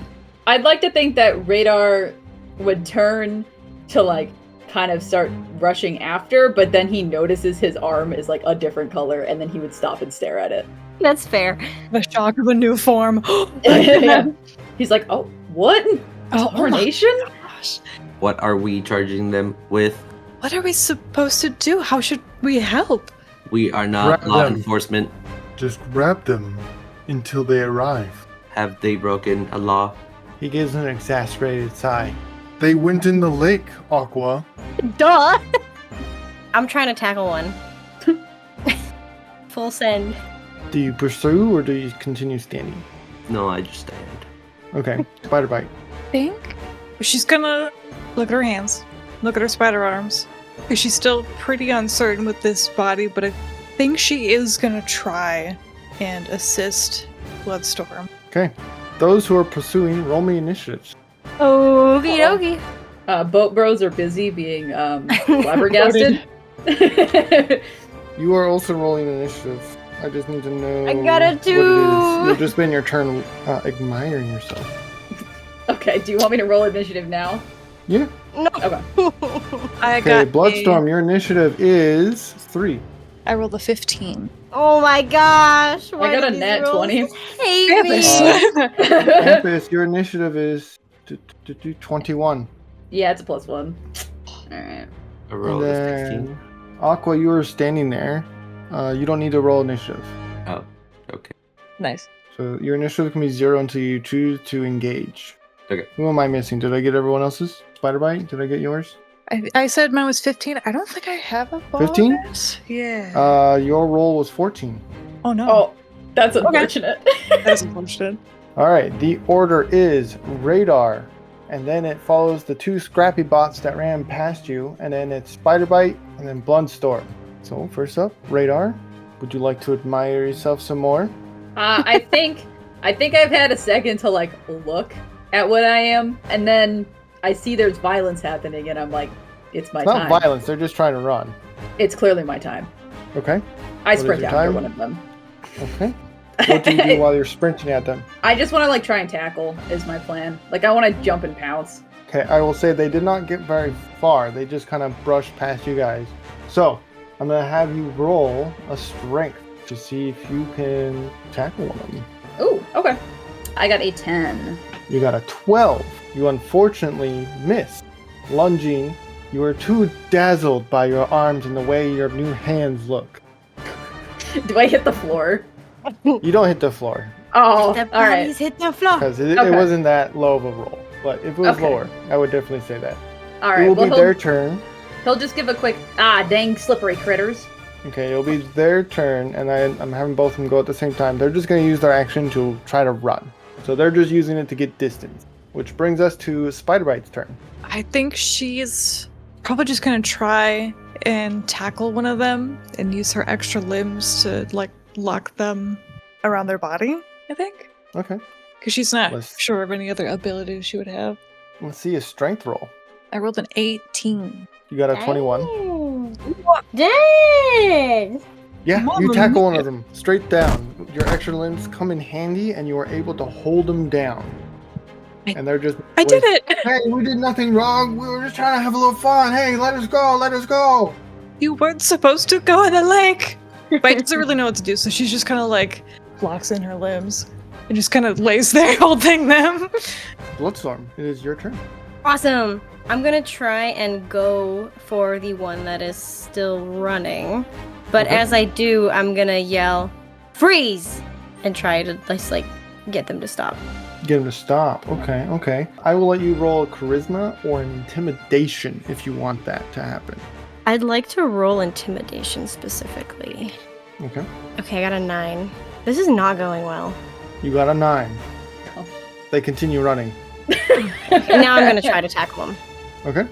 I'd like to think that Radar would turn to like kind of start rushing after, but then he notices his arm is like a different color, and then he would stop and stare at it. That's fair. The shock of a new form. Yeah. He's like, "Oh, what? Oh my Carnation?" gosh. What are we charging them with? What are we supposed to do? How should we help? We are not Grab law them. enforcement. Just grab them until they arrive." Have they broken a law? He gives an exasperated sigh. "They went in the lake, Aqua." Duh! I'm trying to tackle one. Full send. Do you pursue or do you continue standing? No, I just stand. Okay, Spider-Bite. Think she's gonna look at her hands, look at her spider arms. She's still pretty uncertain with this body, but I think she is gonna try and assist Bloodstorm. Okay, those who are pursuing, roll me initiatives. Okie dokie. Boat bros are busy being flabbergasted. You are also rolling initiative. I just need to know I got a what 2. it is. You'll just spend your turn admiring yourself. Okay, do you want me to roll initiative now? Yeah. No. Okay. I Okay, got Bloodstorm, your initiative is 3. I rolled a 15. Oh my gosh. I got a net 20. Hate me. Campus, your initiative is 21. Yeah, it's a +1. Alright. I rolled And a then 16. Aqua, you are standing there. You don't need to roll initiative. Oh, okay. Nice. So your initiative can be 0 until you choose to engage. Okay. Who am I missing? Did I get everyone else's? Spider-Bite? Did I get yours? I said mine was 15. I don't think I have a bonus. 15? Yeah. Your roll was 14. Oh no. Oh, that's unfortunate. That's unfortunate. All right, the order is Radar, and then it follows the 2 scrappy bots that ran past you, and then it's Spider-Bite, and then Bloodstorm. So first up, Radar, would you like to admire yourself some more? I think I've had a second to like look at what I am, and then I see there's violence happening, and I'm like, it's my It's not time. violence, they're just trying to run. It's clearly my time. Okay, I is sprint your after time? one of them. okay. What do you do while you're sprinting at them? I just want to like try and tackle is my plan. Like I want to jump and pounce. Okay, I will say they did not get very far. They just kind of brushed past you guys. So, I'm going to have you roll a strength to see if you can tackle one of them. Ooh, okay. I got a 10. You got a 12. You unfortunately missed. Lunging, you are too dazzled by your arms and the way your new hands look. Do I hit the floor? You don't hit the floor Oh, The all right. bodies hit the floor. because it Okay. wasn't that low of a roll. But if it was Okay. lower, I would definitely say that. All It right. will Well, be their turn. he'll just give a quick dang slippery critters. Okay, it'll be their turn, and I'm having both of them go at the same time. They're just going to use their action to try to run. So they're just using it to get distance. Which brings us to Spider-Bite's turn. I think she's probably just gonna try and tackle one of them and use her extra limbs to like lock them around their body, I think. Okay. Because she's not Let's- sure of any other abilities she would have. Let's see a strength roll. I rolled an 18. You got a 21. Dang! Yeah, you Mamma tackle one mia. of them straight down. Your extra limbs come in handy, and you are able to hold them down. And they're just. I did it! Hey, we did nothing wrong. We were just trying to have a little fun. Hey, let us go. Let us go. You weren't supposed to go in the lake! Byte doesn't really know what to do, so she's just kind of like locks in her limbs and just kind of lays there holding them. Bloodstorm, it is your turn. Awesome. I'm gonna try and go for the one that is still running. But Okay. as I do, I'm gonna yell, freeze! And try to just, like, get them to stop. Get him to stop. Okay, okay. I will let you roll a charisma or an intimidation if you want that to happen. I'd like to roll intimidation specifically. Okay. Okay, I got a 9. This is not going well. You got a 9. Oh. They continue running. Now I'm gonna try to tackle them. Okay.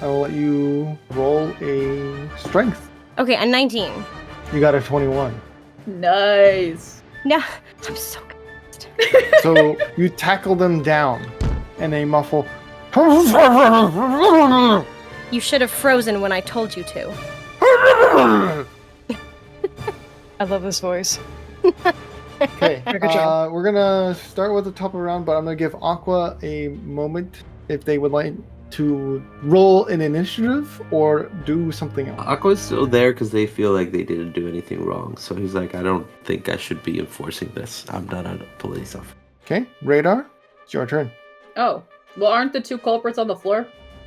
I will let you roll a strength. Okay, a 19. You got a 21. Nice. No, I'm so good. So you tackle them down and they muffle. You should have frozen when I told you to. I love this voice. Okay, Good job. we're gonna start with the top of the round, but I'm gonna give Aqua a moment if they would like to roll an initiative or do something else. Aqua's still there because they feel like they didn't do anything wrong. So he's like, I don't think I should be enforcing this. I'm not a police officer. Okay, Radar, it's your turn. Oh, well, aren't the two culprits on the floor?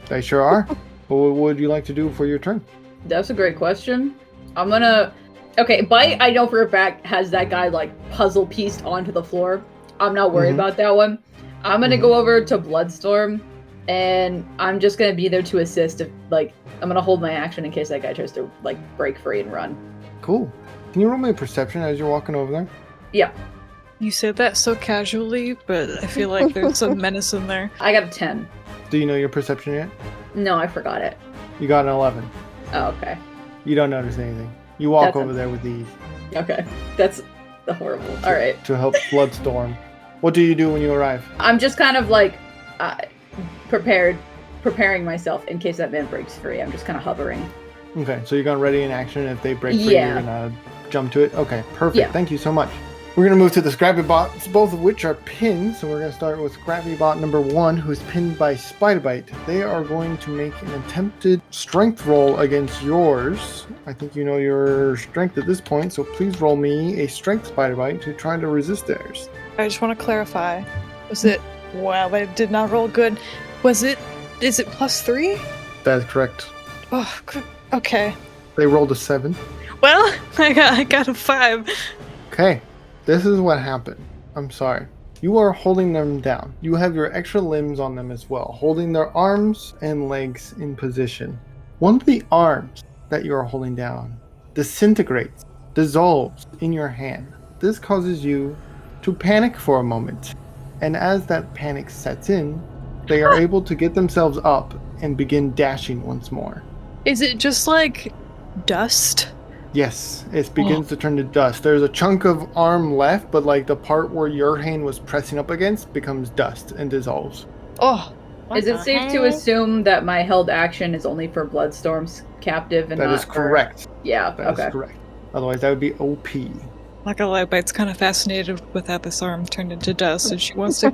They sure are. What would you like to do for your turn? That's a great question. I'm gonna. Okay, Byte, I know for a fact, has that guy, like, puzzle pieced onto the floor. I'm not worried Mhm. about that one. I'm gonna go over to Bloodstorm, and I'm just gonna be there to assist. If, like, I'm gonna hold my action in case that guy tries to, like, break free and run. Cool. Can you roll me a perception as you're walking over there? Yeah, You said that so casually, but I feel like there's some menace in there. I got a 10. Do you know your perception yet? No, I forgot it. You got an 11. Oh, okay. You don't notice anything. You walk That's over there with ease Okay. That's horrible. Alright. to help Bloodstorm. What do you do when you arrive? I'm just kind of, like, preparing myself in case that man breaks free. I'm just kind of hovering. Okay, so you're gonna ready in action. If they break free, Yeah. you're gonna jump to it. Okay, perfect. Yeah. Thank you so much. We're gonna move to the Scrappy Bots, both of which are pinned. So we're gonna start with Scrappy Bot number 1, who's pinned by Spider Byte. They are going to make an attempted strength roll against yours. I think you know your strength at this point, so please roll me a strength, Spider Byte, to try to resist theirs. I just want to clarify. Was it... Wow, they did not roll good. Is it +3? That is correct. Oh, good. Okay. They rolled a 7. Well, I got a 5. Okay, this is what happened. I'm sorry. You are holding them down. You have your extra limbs on them as well, holding their arms and legs in position. One of the arms that you are holding down disintegrates, dissolves in your hand. This causes you to panic for a moment. And as that panic sets in, they are able to get themselves up and begin dashing once more. Is it just like dust? Yes, it begins to turn to dust. There's a chunk of arm left, but like the part where your hand was pressing up against becomes dust and dissolves. Oh, What Is it the safe to heck? assume that my held action is only for Bloodstorm's captive and That not is for- correct. Yeah, That is okay. correct. Otherwise, that would be OP. like a light Byte's kind of fascinated with how this arm turned into dust, and she wants to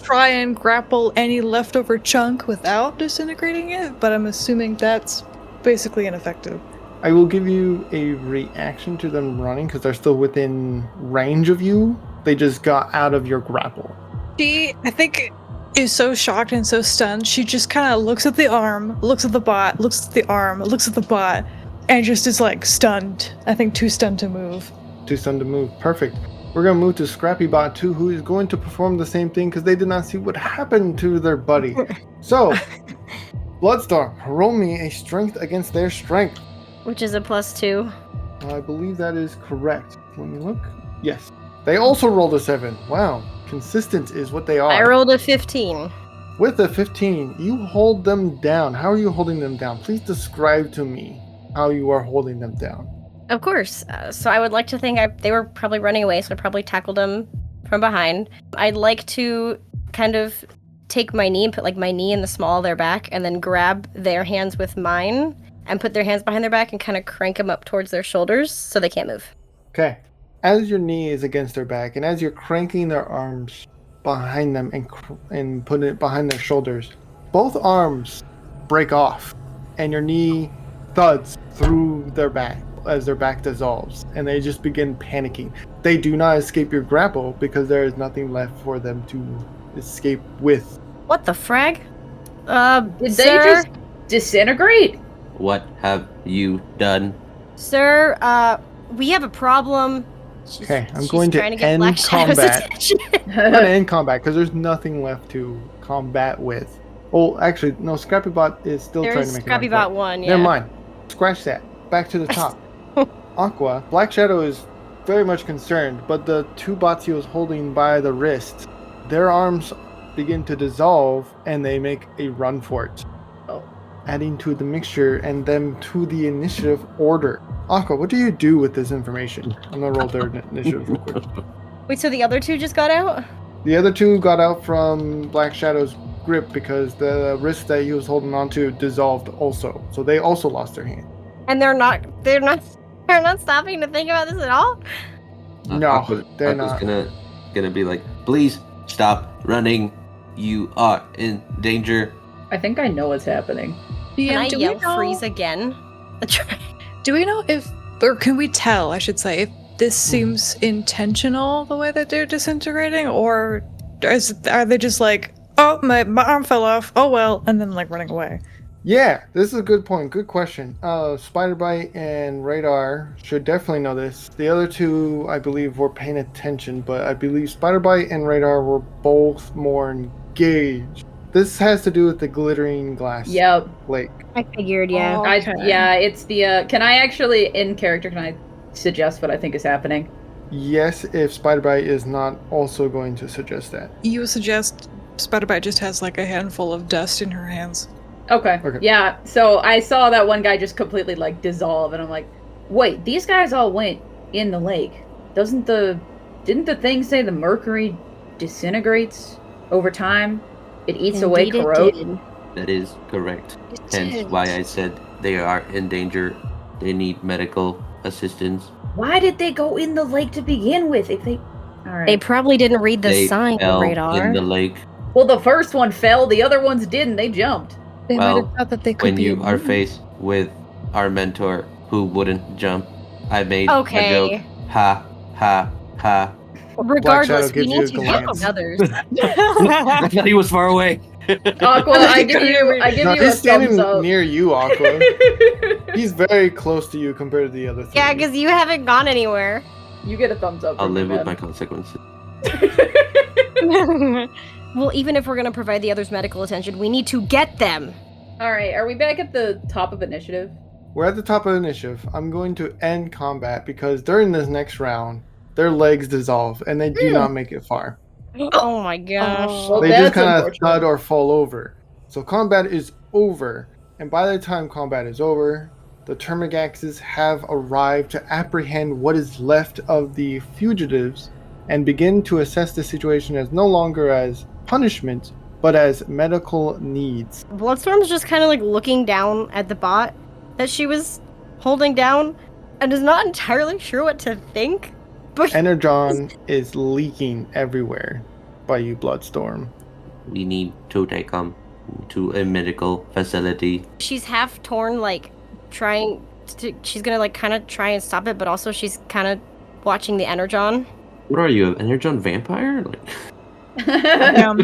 try and grapple any leftover chunk without disintegrating it, but I'm assuming that's basically ineffective. I will give you a reaction to them running because they're still within range of you. They just got out of your grapple. She, I think, is so shocked and so stunned, she just kind of looks at the arm, looks at the bot, looks at the arm, looks at the bot, and just is like stunned. I think too stunned to move. Too stunned to move. Perfect. We're going to move to Scrappy Bot 2, who is going to perform the same thing because they did not see what happened to their buddy. So, Bloodstorm, roll me a strength against their strength. Which is a +2. I believe that is correct. Let me look. Yes. They also rolled a 7. Wow. Consistent is what they are. I rolled a 15. With a 15, you hold them down. How are you holding them down? Please describe to me how you are holding them down. Of course. So I would like to think they were probably running away, so I probably tackled them from behind. I'd like to kind of take my knee and put like my knee in the small of their back and then grab their hands with mine and put their hands behind their back and kind of crank them up towards their shoulders so they can't move. Okay. As your knee is against their back and as you're cranking their arms behind them and putting it behind their shoulders, both arms break off and your knee thuds through their back as their back dissolves and they just begin panicking. They do not escape your grapple because there is nothing left for them to escape with. What the frag? Did sir? they just disintegrate? What have you done? Sir, we have a problem. Okay, I'm She's going to trying get end Black Shadow's combat. attention. I'm going to end combat because there's nothing left to combat with. Oh, actually, no, Scrappybot is still trying to make Scrappy it. Scrappybot Bot 1, yeah. Never mind. Scratch that. Back to the top. Aqua, Black Shadow is very much concerned, but the two bots he was holding by the wrist, their arms begin to dissolve and they make a run for it. Oh. Adding to the mixture and them to the initiative order. Aqua, what do you do with this information? I'm gonna roll their initiative real quick. Wait, so the other two just got out? The other two got out from Black Shadow's grip because the wrist that he was holding onto dissolved also. So they also lost their hand. And they're not stopping to think about this at all? No, they're Aqua's not. gonna be like, please stop running. You are in danger. I think I know what's happening. Can I do we yell know- freeze again? Do we know if, or can we tell, I should say, if this seems intentional, the way that they're disintegrating, or are they just like, oh, my arm fell off, oh well, and then like running away? Yeah, this is a good point. Good question. Spiderbite and Radar should definitely know this. The other two, I believe, were paying attention, but I believe Spiderbite and Radar were both more engaged. This has to do with the glittering glass lake. I figured, yeah. Oh. Okay. Yeah, it's the, can I actually, in character, can I suggest what I think is happening? Yes, if Spiderbite is not also going to suggest that. You suggest Spiderbite just has like a handful of dust in her hands. Okay. Yeah, so I saw that one guy just completely, like, dissolve, and I'm like, wait, these guys all went in the lake. Didn't the thing say the mercury disintegrates over time? It eats away Indeed it corrode? did. That is correct. It Hence did. why I said they are in danger. They need medical assistance. Why did they go in the lake to begin with? If they... Alright. They probably didn't read the They sign fell radar. in the lake. Well, the first one fell, the other ones didn't. They jumped. They Well, might have thought that they could When be you are immune. faced with our mentor who wouldn't jump, I made Okay. a joke. Ha, ha, ha. Regardless, we gives need you a to glance. help others. I thought he was far away. Aqua, I give you No, a he's standing thumbs up. near you, Aqua. He's very close to you compared to the other three. Yeah, because you haven't gone anywhere. You get a thumbs up. I'll from live me, with my man. consequences. Well, even if we're going to provide the others medical attention, we need to get them. Alright, are we back at the top of initiative? We're at the top of initiative. I'm going to end combat because during this next round, their legs dissolve and they do not make it far. Oh my gosh. Well, They just that's kind of unfortunate. thud or fall over. So combat is over. And by the time combat is over, the Termigaxes have arrived to apprehend what is left of the fugitives and begin to assess the situation as no longer as punishment, but as medical needs. Bloodstorm's just kind of like looking down at the bot that she was holding down and is not entirely sure what to think. But Energon is leaking everywhere by you, Bloodstorm. We need to take them to a medical facility. she's half torn, like trying to, she's gonna like kind of try and stop it, but also she's kind of watching the Energon. What are you, an Energon vampire? Like, Um,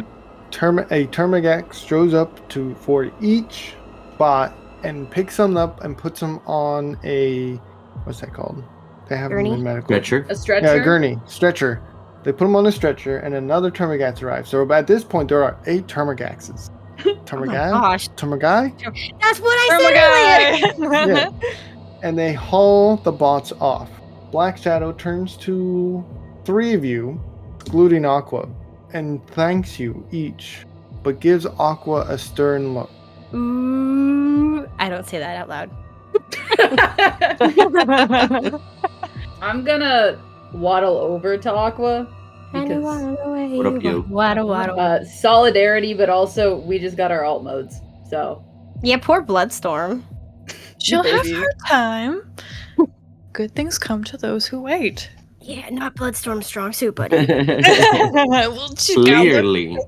A Termigax shows up for each bot and picks them up and puts them on a, what's that called? They have them Gurney? in medical. stretcher? A stretcher? Yeah, a gurney, stretcher. They put them on a stretcher, and another Termigax arrives. So at this point, there are 8 Termigaxes. Oh my Termigai? gosh, Termigai? that's what I said earlier. Yeah. And they haul the bots off. Black Shadow turns to 3 of you, excluding Aqua, and thanks you each, but gives Aqua a stern look. Ooh, I don't say that out loud. I'm gonna waddle over to Aqua because What up, you? solidarity, but also we just got our alt modes. So Yeah, poor Bloodstorm. She'll have Baby. her time. Good things come to those who wait. Yeah, not Bloodstorm's strong suit, buddy. Well, she got one. Clearly.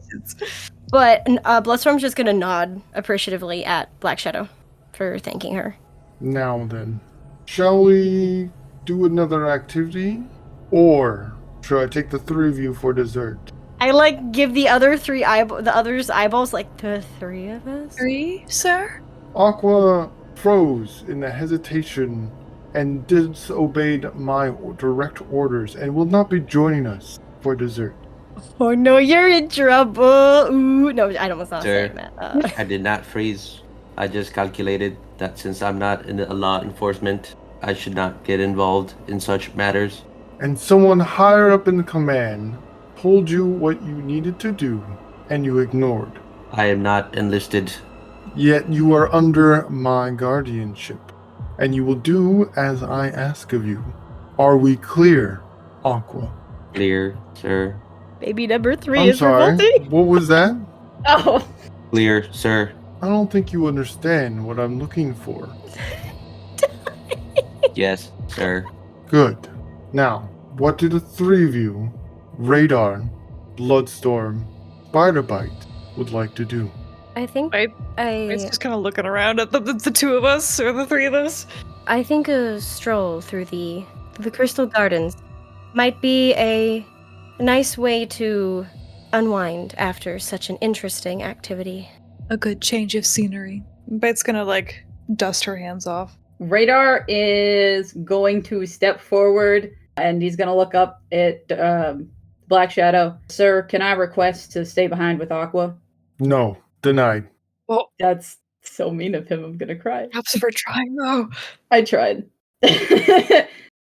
But Bloodstorm's just gonna nod appreciatively at Black Shadow for thanking her. Now then, shall we do another activity? Or should I take the three of you for dessert? I like give the other the others eyeballs like the three of us. 3, sir? Aqua froze in the hesitation and disobeyed my direct orders and will not be joining us for dessert. Oh no, you're in trouble. Ooh, no, I don't want to Sir. say that. I did not freeze. I just calculated that since I'm not in a law enforcement, I should not get involved in such matters. And someone higher up in the command told you what you needed to do, and you ignored. I am not enlisted. Yet you are under my guardianship, and you will do as I ask of you. Are we clear, Aqua? Clear, sir. Baby number 3 I'm is sorry, revolting. what was that? Oh, Clear, sir. I don't think you understand what I'm looking for. Yes, sir. Good. Now, what do the three of you, Radar, Bloodstorm, Byte, would like to do? I think It's just kind of looking around at the two of us, or the three of us. I think a stroll through the Crystal Gardens might be a nice way to unwind after such an interesting activity. A good change of scenery. Byte's gonna, like, dust her hands off. Radar is going to step forward and he's going to look up at Black Shadow. Sir, can I request to stay behind with Aqua? No, denied. Well, That's so mean of him. I'm going to cry. perhaps for trying, though. I tried.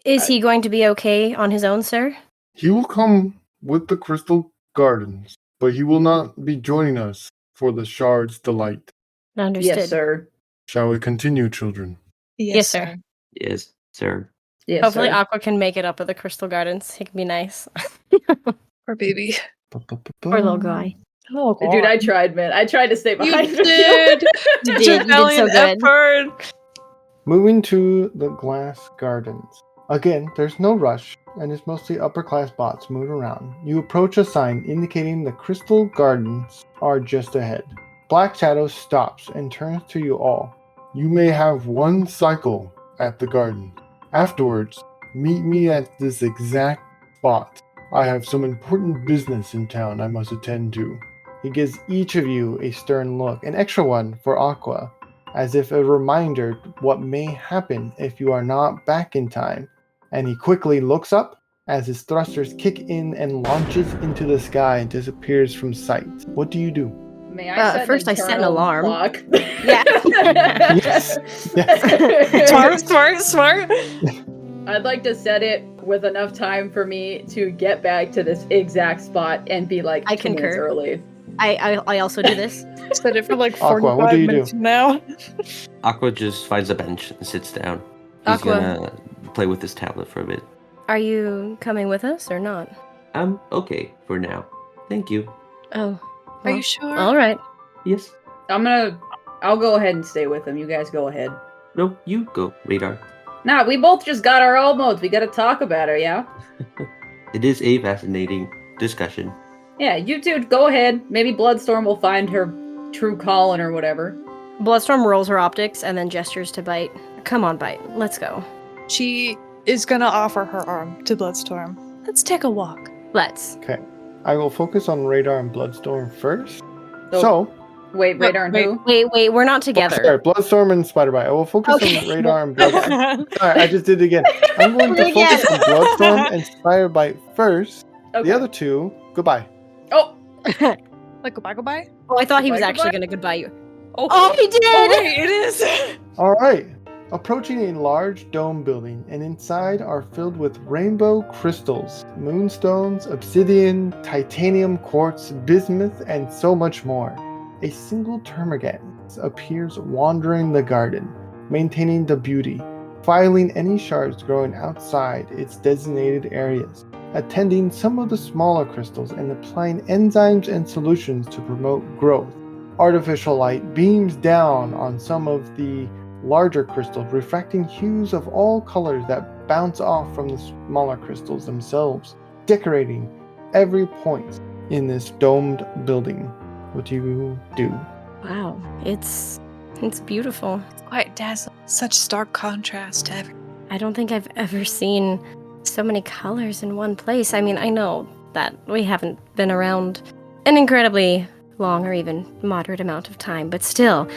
Is he going to be okay on his own, sir? He will come with the Crystal Gardens, but he will not be joining us for the Shard's delight. Understood. Yes, sir. Shall we continue, children? Yes, sir. Yes, sir. Yes, Hopefully sir. Aqua can make it up with the Crystal Gardens. He can be nice. Poor baby. Poor little guy. Oh, Dude, I tried, man. I tried to stay You behind with did! You Such did. a You did so valiant good. effort! Moving to the Glass Gardens. Again, there's no rush, and it's mostly upper-class bots moving around. You approach a sign indicating the Crystal Gardens are just ahead. Black Shadow stops and turns to you all. You may have one cycle at the garden. Afterwards, meet me at this exact spot. I have some important business in town I must attend to. He gives each of you a stern look, an extra one for Aqua, as if a reminder what may happen if you are not back in time. And he quickly looks up as his thrusters kick in and launches into the sky and disappears from sight. What do you do? May I set first an I set an internal alarm. clock? Yeah. Yes. Yes. Smart. I'd like to set it with enough time for me to get back to this exact spot and be like I 2 minutes concur. early. I also do this. Set it for like Aqua, 45 what do you do? minutes from now. Aqua just finds a bench and sits down. He's Aqua. gonna play with his tablet for a bit. Are you coming with us or not? I'm okay for now. Thank you. Oh. Are you sure? All right. Yes. I'll go ahead and stay with him. You guys go ahead. No, you go, Radar. Nah, we both just got our alt modes. We gotta talk about her, yeah? It is a fascinating discussion. Yeah, you two go ahead. Maybe Bloodstorm will find her true calling or whatever. Bloodstorm rolls her optics and then gestures to Byte. Come on, Byte. Let's go. She is gonna offer her arm to Bloodstorm. Let's take a walk. Let's. Okay. I will focus on Radar and Bloodstorm first. So- So, Wait, Radar and wait. who? Wait, we're not together. sorry, Bloodstorm and Spiderbite. I will focus Okay. on Radar and Bloodstorm. Sorry, I just did it again. I'm going to Yes. focus on Bloodstorm and Spiderbite first. Okay. The other two, goodbye. Oh! Like, goodbye? Oh, I thought he was Goodbye, actually goodbye? going to goodbye you. Oh, he did! oh, wait, it is! All right. Approaching a large dome building, and inside are filled with rainbow crystals, moonstones, obsidian, titanium, quartz, bismuth, and so much more. A single termagant appears wandering the garden, maintaining the beauty, filing any shards growing outside its designated areas. attending some of the smaller crystals and applying enzymes and solutions to promote growth. Artificial light beams down on some of the larger crystals, refracting hues of all colors that bounce off from the smaller crystals themselves, decorating every point in this domed building. What do you do? Wow, it's beautiful. Quite dazzling. Such stark contrast to everything. I don't think I've ever seen so many colors in one place. I mean, I know that we haven't been around an incredibly long or even moderate amount of time, but still,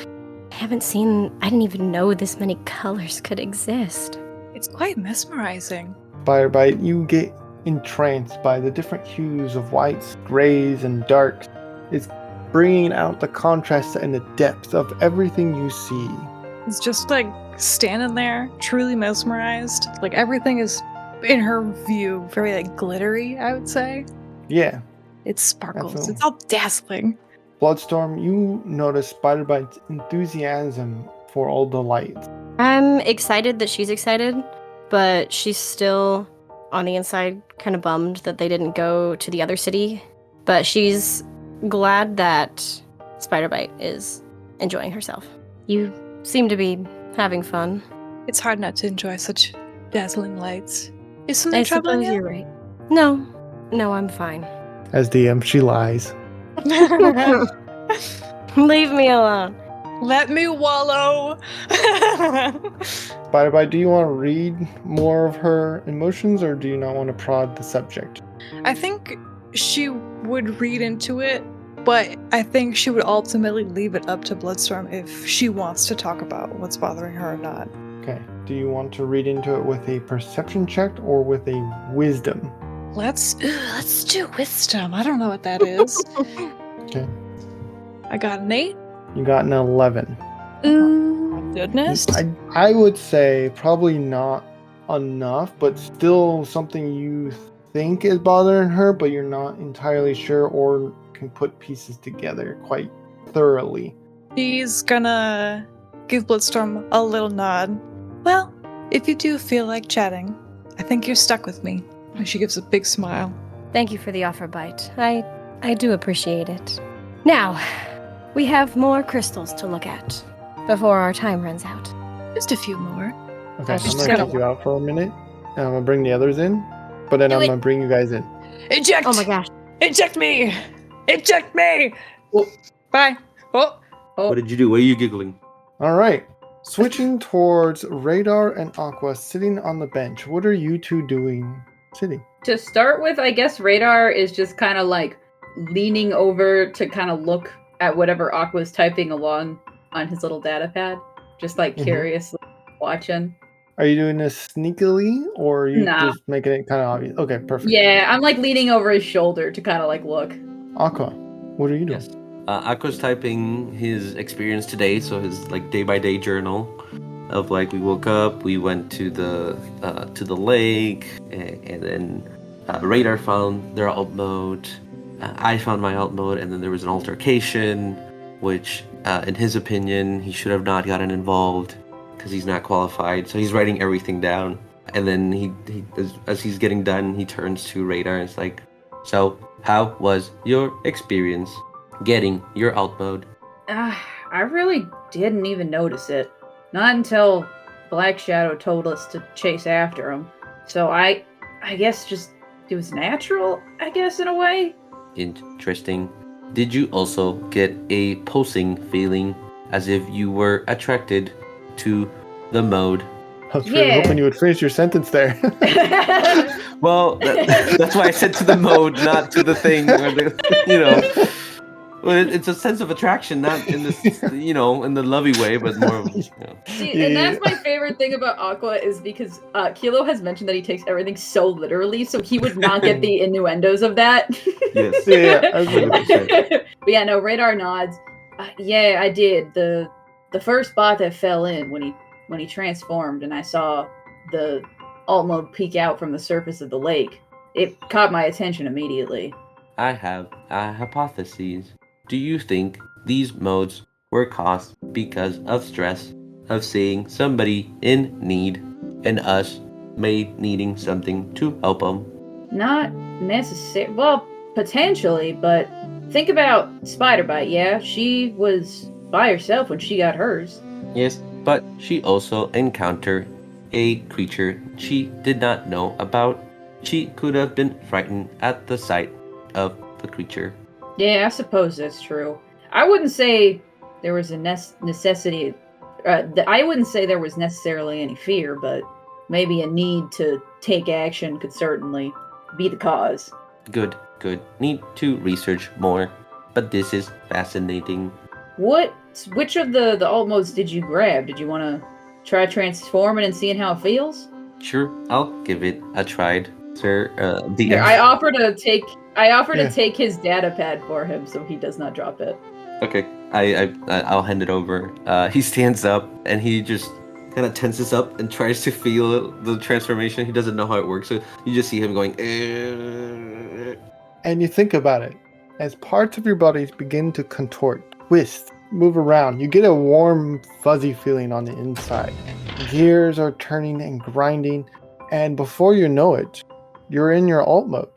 I didn't even know this many colors could exist. It's quite mesmerizing. Byte, you get entranced by the different hues of whites, grays, and darks. It's bringing out the contrast and the depth of everything you see. It's just like standing there, truly mesmerized. Like everything is in her view very like glittery, I would say. Yeah. It sparkles. Absolutely. It's all dazzling. Bloodstorm, you notice Byte's enthusiasm for all the lights. I'm excited that she's excited, but she's still on the inside kind of bummed that they didn't go to the other city. But she's glad that Byte is enjoying herself. You seem to be having fun. It's hard not to enjoy such dazzling lights. Is something I troubling suppose you? you're right. No, I'm fine. As DM, she lies. Leave me alone. Let me wallow. Byte, do you want to read more of her emotions, or do you not want to prod the subject? I think she would read into it, but I think she would ultimately leave it up to Bloodstorm if she wants to talk about what's bothering her or not. Okay. Do you want to read into it with a perception check or with a wisdom? Let's do wisdom. I don't know what that is. Okay. I got an 8. You got an 11. Ooh, goodness. I would say probably not enough, but still something you think is bothering her, but you're not entirely sure or can put pieces together quite thoroughly. She's gonna give Bloodstorm a little nod. Well, if you do feel like chatting, I think you're stuck with me. And she gives a big smile. Thank you for the offer, Byte. I do appreciate it. Now, we have more crystals to look at before our time runs out. Just a few more. Okay, I'm just gonna gotta- take you out for a minute, and I'm gonna bring the others in, but then Do I'm it. gonna bring you guys in. Eject! Oh my gosh. Eject me! Eject me! Oh. Bye. Oh. What did you do? What are you giggling? All right. Switching towards Radar and Aqua sitting on the bench. What are you two doing sitting? To start with, I guess Radar is just kind of like leaning over to kind of look at whatever Aqua's typing along on his little data pad. Just like Mhm. curiously watching. Are you doing this sneakily, or are you Nah. just making it kind of obvious? Okay, perfect. Yeah, I'm like leaning over his shoulder to kind of like look. Aqua, what are you doing? Yes. Akko's typing his experience today, so his like day-by-day journal of like we woke up, we went to the lake, and then Radar found their alt mode. I found my alt mode, and then there was an altercation, which, in his opinion, he should have not gotten involved because he's not qualified. So he's writing everything down, and then he as he's getting done, he turns to Radar and is like, "So, how was your experience getting your alt mode?" I really didn't even notice it. Not until Black Shadow told us to chase after him. So I guess just it was natural, I guess, in a way. Interesting. Did you also get a pulsing feeling as if you were attracted to the mode? I was really Yeah. hoping you would finish your sentence there. Well, that's why I said to the mode, not to the thing. Where the, well, it's a sense of attraction, not in this, in the lovey way, but more of, See, Yeah, and that's yeah. my favorite thing about Aqua is because Kilo has mentioned that he takes everything so literally, so he would not get the innuendos of that. Yes. Yeah, I agree. 100%. But yeah, no, Radar nods. Yeah, I did. The first bot that fell in when he transformed, and I saw the alt mode peek out from the surface of the lake. It caught my attention immediately. I have a hypothesis. Do you think these modes were caused because of stress of seeing somebody in need and us needing something to help them? Not necessary. Well, potentially, but think about Spider Byte, yeah? She was by herself when she got hers. Yes, but she also encountered a creature she did not know about. She could have been frightened at the sight of the creature. Yeah, I suppose that's true. I wouldn't say there was a necessity. I wouldn't say there was necessarily any fear, but maybe a need to take action could certainly be the cause. Good. Need to research more, but this is fascinating. Which of the alt modes did you grab? Did you want to try transforming and seeing how it feels? Sure, I'll give it a try, sir. Here, I offer to take Yeah. to take his data pad for him so he does not drop it. Okay, I'll hand it over. He stands up and he just kind of tenses up and tries to feel the transformation. He doesn't know how it works, so you just see him going. And you think about it. As parts of your bodies begin to contort, twist, move around, you get a warm, fuzzy feeling on the inside. Gears are turning and grinding, and before you know it, you're in your alt mode.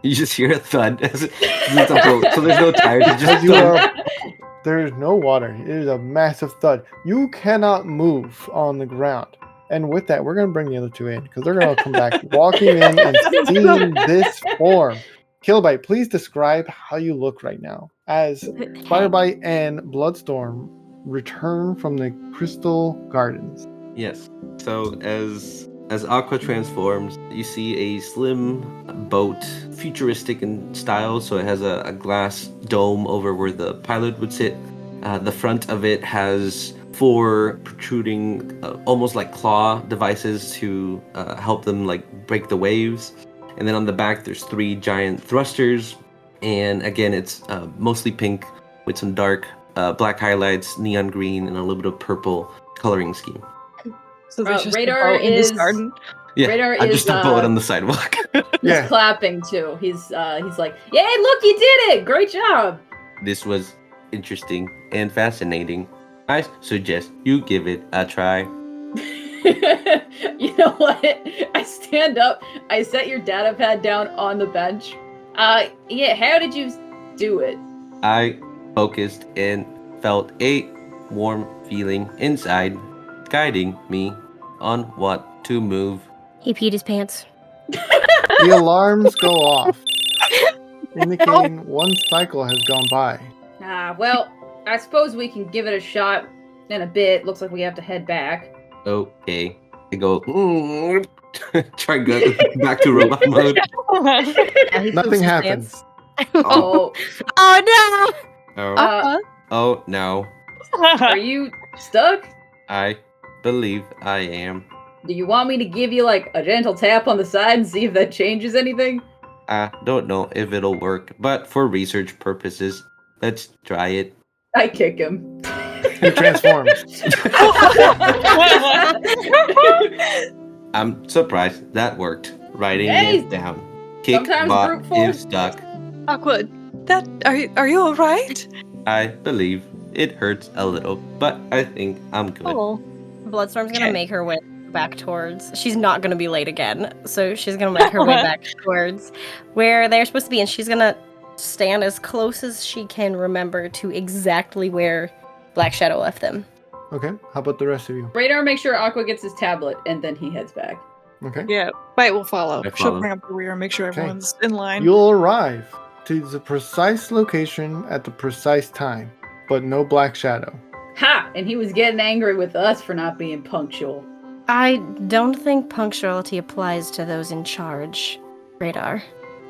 You just hear a thud. It's a boat, so there's no tires. It's As just you thud. there is no water. It is a massive thud. You cannot move on the ground. And with that, we're going to bring the other two in because they're going to come back walking in and seeing this form. Kilobyte, please describe how you look right now as Spiderbite and Bloodstorm return from the Crystal Gardens. Yes. So as Aqua transforms, you see a slim boat, futuristic in style. So it has a glass dome over where the pilot would sit. The front of it has 4 protruding, almost like claw devices to help them like break the waves. And then on the back, there's 3 giant thrusters. And again, it's mostly pink with some dark black highlights, neon green, and a little bit of purple coloring scheme. So there's just Radar a boat in this is- garden. Yeah, Radar I'm is, just a boat on the sidewalk. He's clapping too. He's like, "Yay, look, you did it! Great job!" This was interesting and fascinating. I suggest you give it a try. You know what? I stand up. I set your data pad down on the bench. Yeah. How did you do it? I focused and felt a warm feeling inside, guiding me on what to move. He peed his pants. The alarms go off, indicating one cycle has gone by. Well, I suppose we can give it a shot in a bit. Looks like we have to head back. Okay. I go, try go back to robot mode. Yeah, he poops Nothing his happens. pants. Oh, Oh Oh, oh no. are you stuck? I believe I am. Do you want me to give you like a gentle tap on the side and see if that changes anything? I don't know if it'll work, but for research purposes, let's try it. I kick him. He transforms. I'm surprised that worked. Writing Hey, it down. Kick sometimes bot brute force- is stuck. Aqua, are you alright? I believe it hurts a little, but I think I'm good. Oh. Bloodstorm's gonna Okay. make her way back towards. She's not gonna be late again, so she's gonna make her way back towards where they're supposed to be, and she's gonna stand as close as she can remember to exactly where Black Shadow left them. Okay, how about the rest of you? Radar makes sure Aqua gets his tablet, and then he heads back. Okay. Yeah, Byte will follow. I She'll follow. bring up the rear and make sure Okay. everyone's in line. You'll arrive to the precise location at the precise time, but no Black Shadow. Ha! And he was getting angry with us for not being punctual. I don't think punctuality applies to those in charge, Radar.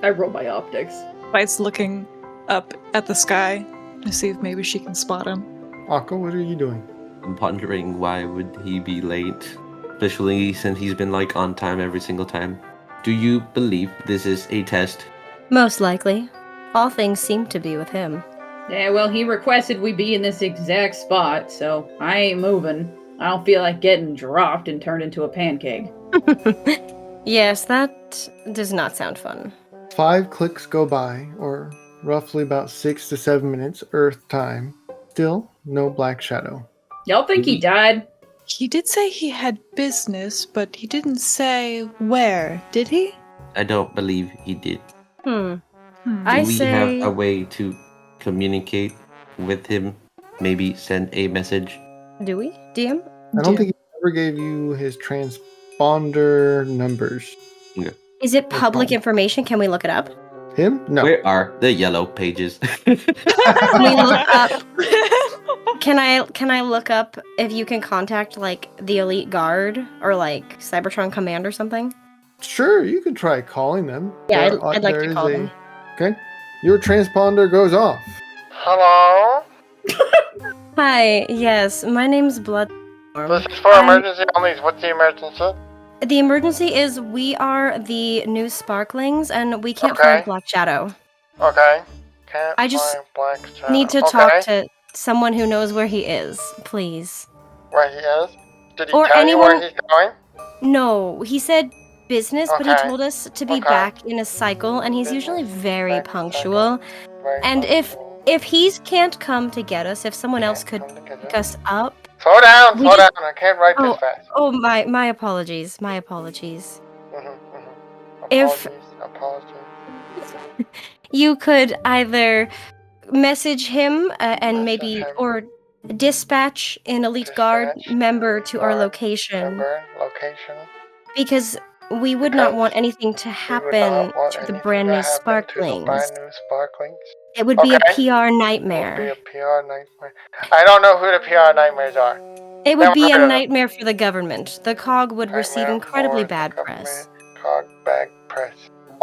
I roll my optics. Byte's looking up at the sky to see if maybe she can spot him. Akko, what are you doing? I'm pondering why would he be late, especially since he's been like on time every single time. Do you believe this is a test? Most likely. All things seem to be with him. Yeah, well, he requested we be in this exact spot, so I ain't moving. I don't feel like getting dropped and turned into a pancake. Yes, that does not sound fun. 5 clicks go by, or roughly about 6 to 7 minutes Earth time. Still, no Black Shadow. Y'all think he died? He did say he had business, but he didn't say where, did he? I don't believe he did. Hmm. Hmm. I Do we say- have a way to communicate with him? Maybe send a message? Do we? DM? I don't think he ever gave you his transponder numbers. Is it No public problem. information? Can we look it up? Him? No. Where are the yellow pages? Can we look up? Can I look up if you can contact like the elite guard or like Cybertron Command or something? Sure, you can try calling them. Yeah, There I'd like there to is call them. Okay. Your transponder goes off. Hello? Hi, yes, my name's Blood. This is for I'm- emergency only. What's the emergency? The emergency is we are the new Sparklings and we can't Okay. find Black Shadow. Okay. Can't I just find Black Shadow. Need to okay. talk to someone who knows where he is, please. Where he is? Did he Or tell you where anyone- he's going? No, he said business, but he Okay. told us to be Okay. back in a cycle, and he's usually Business, very back in a punctual. Very And punctual. if he can't come to get us, if someone else Can't could come together. pick us up. Slow down, We slow just- down. I can't write Oh. this fast. Oh, my apologies, my apologies. Apologies, If- apologies. You could either message him and maybe him. or dispatch an elite guard Dispatch member to our guard location Number, location. because we would not Because want anything to We would happen not want to the anything brand to new happen to the Sparklings. brand new Sparklings. It would be a Okay. PR It would be nightmare. a PR nightmare. I don't know who the PR nightmares are. It would Never be heard a of them. nightmare for the government. The COG would receive Nightmare incredibly for the bad government. press. Cog bag press.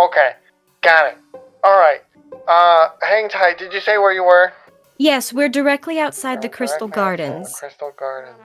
Okay, got it. All right. Hang tight. Did you say where you were? Yes, we're directly outside the Crystal Directly outside Gardens. the Crystal Gardens.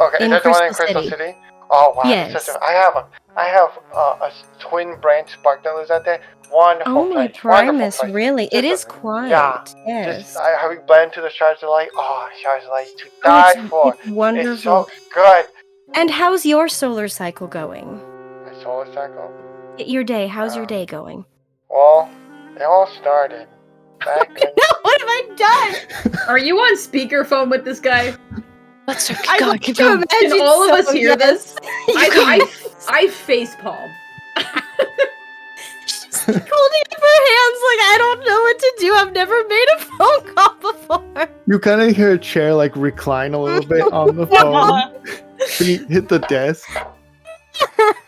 Okay, In is that the one in Crystal Crystal City. City? Oh wow, Yes. that's such a, I have a twin branch spark that lives out there. Wonderful Oh my place. Primus, wonderful place. really? It Just is quiet. yeah, Yes. how we blend to the Shards of Light. Oh, Shards of Light to die for. It's wonderful. It's so good. And how's your solar cycle going? My solar cycle. Your day, how's your day going? Well, it all started back in. What have I done? Are you on speakerphone with this guy? Let's keep I going. want Keep to going. Can imagine all of us so, hear yes. this? You I facepalm. holding up her hands like I don't know what to do. I've never made a phone call before. You kind of hear a chair like recline a little bit on the phone. Feet hit the desk.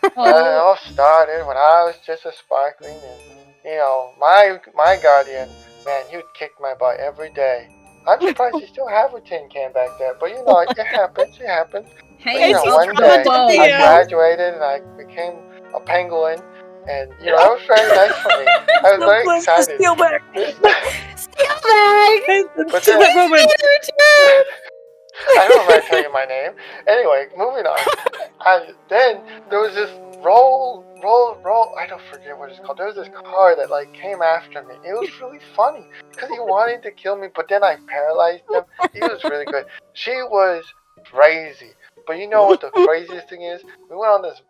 It all started when I was just a sparkling, and you know, my guardian, man, he would kick my butt every day. I'm surprised he still have a tin can back there, but you know, it happens. It happens. Hey, You know, it's one on day the phone. I graduated and I became a pangolin, and you know, that was very nice for me. I was very excited. Steal back. Steel bag! But Steal then- that moment. I don't remember telling you my name. Anyway, moving on. Then there was this roll. I don't forget what it's called. There was this car that like came after me. It was really funny because he wanted to kill me, but then I paralyzed him. He was really good. She was crazy, but you know what the craziest thing is? We went on this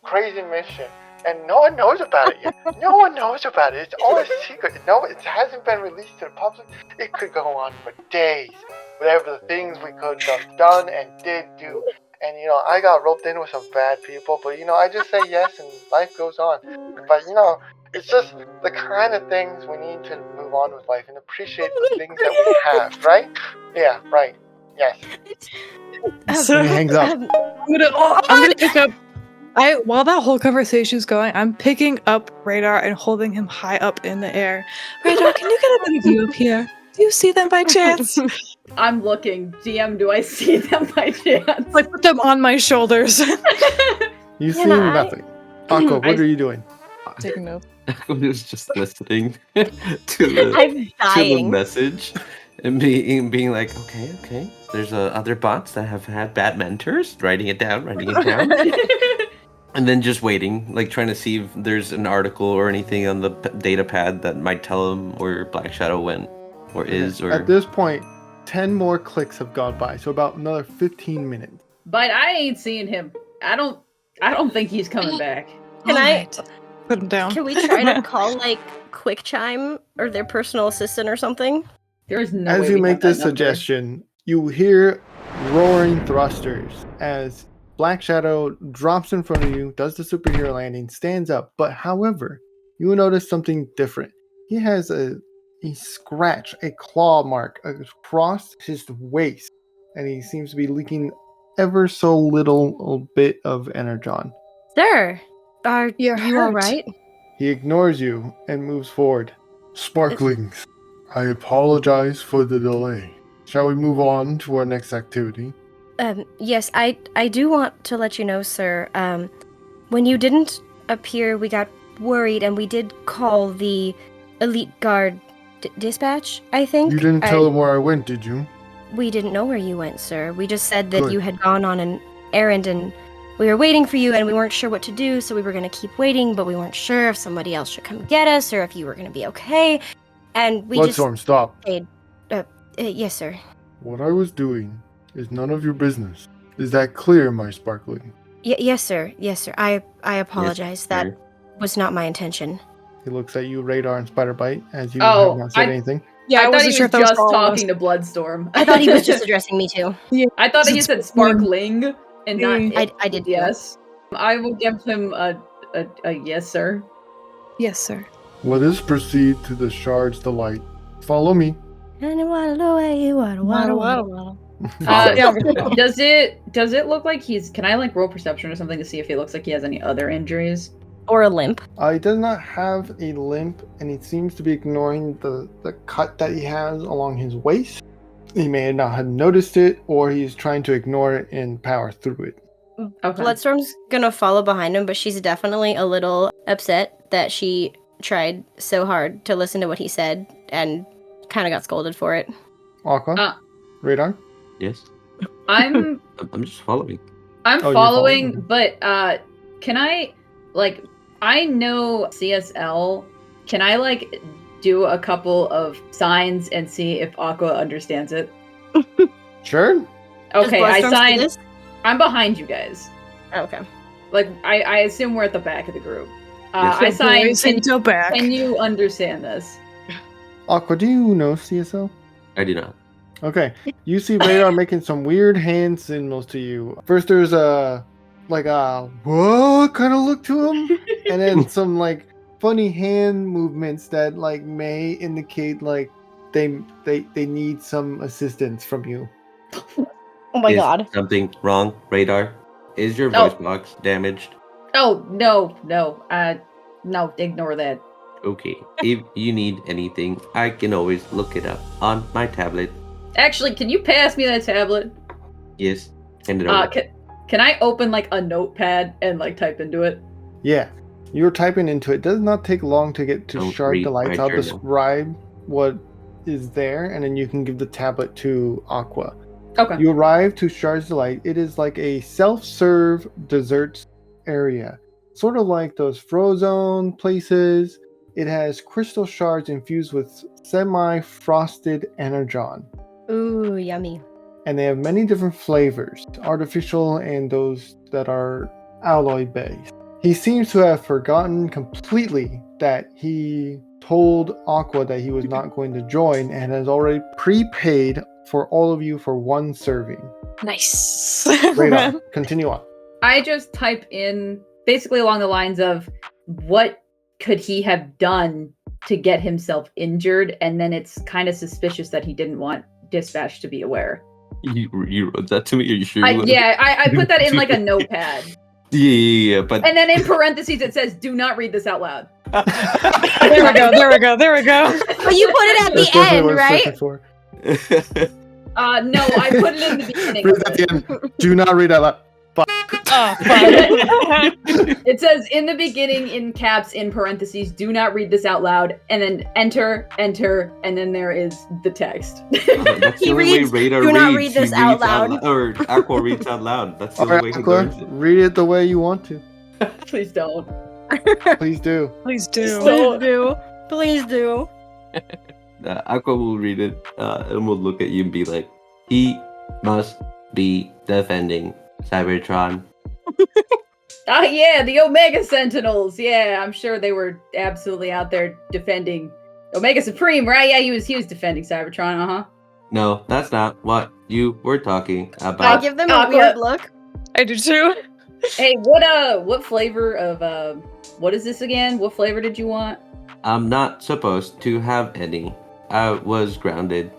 crazy mission. And no one knows about it yet. No one knows about it. It's all a secret. No, it hasn't been released to the public. It could go on for days. Whatever the things we could have done and did do. And, you know, I got roped in with some bad people. But, you know, I just say yes and life goes on. But, you know, it's just the kind of things we need to move on with life and appreciate the things that we have, right? Yeah, right. Yes. So- He hangs up. I'm gonna pick up. While that whole conversation is going, I'm picking up Radar and holding him high up in the air. Radar, can you get a better view up here? Do you see them by chance? I'm looking. DM, do I see them by chance? Like put them on my shoulders. You see Can I? nothing. Aqua, what are you doing? Taking note. I was just listening to the I'm to the dying. message and being like, okay. There's other bots that have had bad mentors. Writing it down. And then just waiting, like trying to see if there's an article or anything on the data pad that might tell them where Black Shadow went, or is, or At this point, 10 more clicks have gone by, so about another 15 minutes. But I ain't seeing him. I don't think he's coming back. Can I- Alright. Put him down? Can we try to call like Quick Chime or their personal assistant or something? There's no As way you we make got that this number. suggestion, you hear roaring thrusters as Black Shadow drops in front of you, does the superhero landing, stands up, but however, you will notice something different. He has a scratch, a claw mark across his waist, and he seems to be leaking ever so little bit of energon. Sir, are You're you all hurt. right? He ignores you and moves forward. Sparklings, I apologize for the delay. Shall we move on to our next activity? Yes, I do want to let you know, sir. When you didn't appear, we got worried and we did call the elite guard dispatch, I think. You didn't tell them where I went, did you? We didn't know where you went, sir. We just said that Good. you had gone on an errand and we were waiting for you and we weren't sure what to do, so we were going to keep waiting, but we weren't sure if somebody else should come get us or if you were going to be okay. And we Bloodstorm, stop. just... yes, sir. What I was doing is none of your business. Is that clear, my Sparkling? Yes, sir. Yes, sir. I apologize. That sir. was not my intention. He looks at you, Radar and Spider Bite, as you Oh, have not said I- anything. Yeah, I thought he wasn't was sure if that was just all of us. talking to Bloodstorm. I thought he was just addressing me too. I thought he It's said Sparkling. sparkling and not. I did. Yes. I will give him a yes, sir. Yes, sir. Let us proceed to the Shard's Delight. Follow me. Yeah. Does it look like he's? Can I like roll perception or something to see if he looks like he has any other injuries? Or a limp. He does not have a limp, and he seems to be ignoring the cut that he has along his waist. He may not have noticed it, or he's trying to ignore it and power through it. Okay. Bloodstorm's gonna follow behind him, but she's definitely a little upset that she tried so hard to listen to what he said and kind of got scolded for it. Aqua? Radar? Yes. I'm I'm just following. you're following, following. but can I like? I know CSL. Can I like do a couple of signs and see if Aqua understands it? Sure. Okay, I Does Bloodstorm see signed. this? I'm behind you guys. Okay. Like I assume we're at the back of the group. Yes, I sir. signed. Boys into back. Can you understand this? Aqua, do you know CSL? I do not. Okay. You see Radar making some weird hand signals to you. First there's a what kind of look to him, and then some like funny hand movements that like may indicate like they need some assistance from you. Oh my Is god. something wrong, Radar? Is your Oh. voice box damaged? Oh no. No, ignore that. Okay. If you need anything, I can always look it up on my tablet. Actually, can you pass me that tablet? Yes. Hand it over. Can I open like a notepad and like type into it? Yeah. You're typing into it. Does not take long to get to Don't Shard read Delights. my I'll journal. describe what is there, and then you can give the tablet to Aqua. Okay. You arrive to Shard's Delight. It is like a self-serve desserts area. Sort of like those Frozone places. It has crystal shards infused with semi-frosted energon. Ooh, yummy. And they have many different flavors, artificial and those that are alloy based. He seems to have forgotten completely that he told Aqua that he was not going to join and has already prepaid for all of you for one serving. Nice. Radar, continue on. I just type in basically along the lines of what could he have done to get himself injured, and then it's kind of suspicious that he didn't want Dispatch to be aware. You wrote that to me? Are you sure? I put that in like a notepad. Yeah, but And then in parentheses it says, do not read this out loud. There we go. But you put it at That's the definitely end, what it's right? looking for. No, I put it in the beginning. Read of it at it. the end. Do not read out loud. Oh, fuck. It says in the beginning in caps in parentheses, do not read this out loud, and then enter, and then there is the text. That's the He only way reads, Radar "Do not reads. read He this out reads loud." Or Aqua reads out loud. That's the All only right, way he Aqua, learns it. read it the way you want to. Please don't. Please do. Please do. So- Please do. Aqua will read it and will look at you and be like, he must be defending Cybertron. Ah, yeah, the Omega Sentinels. Yeah, I'm sure they were absolutely out there defending Omega Supreme, right? Yeah, he was defending Cybertron. Uh huh. No, that's not what you were talking I about. give them a Aqua. weird look. I do too. Hey, what flavor of What is this again? What flavor did you want? I'm not supposed to have any. I was grounded.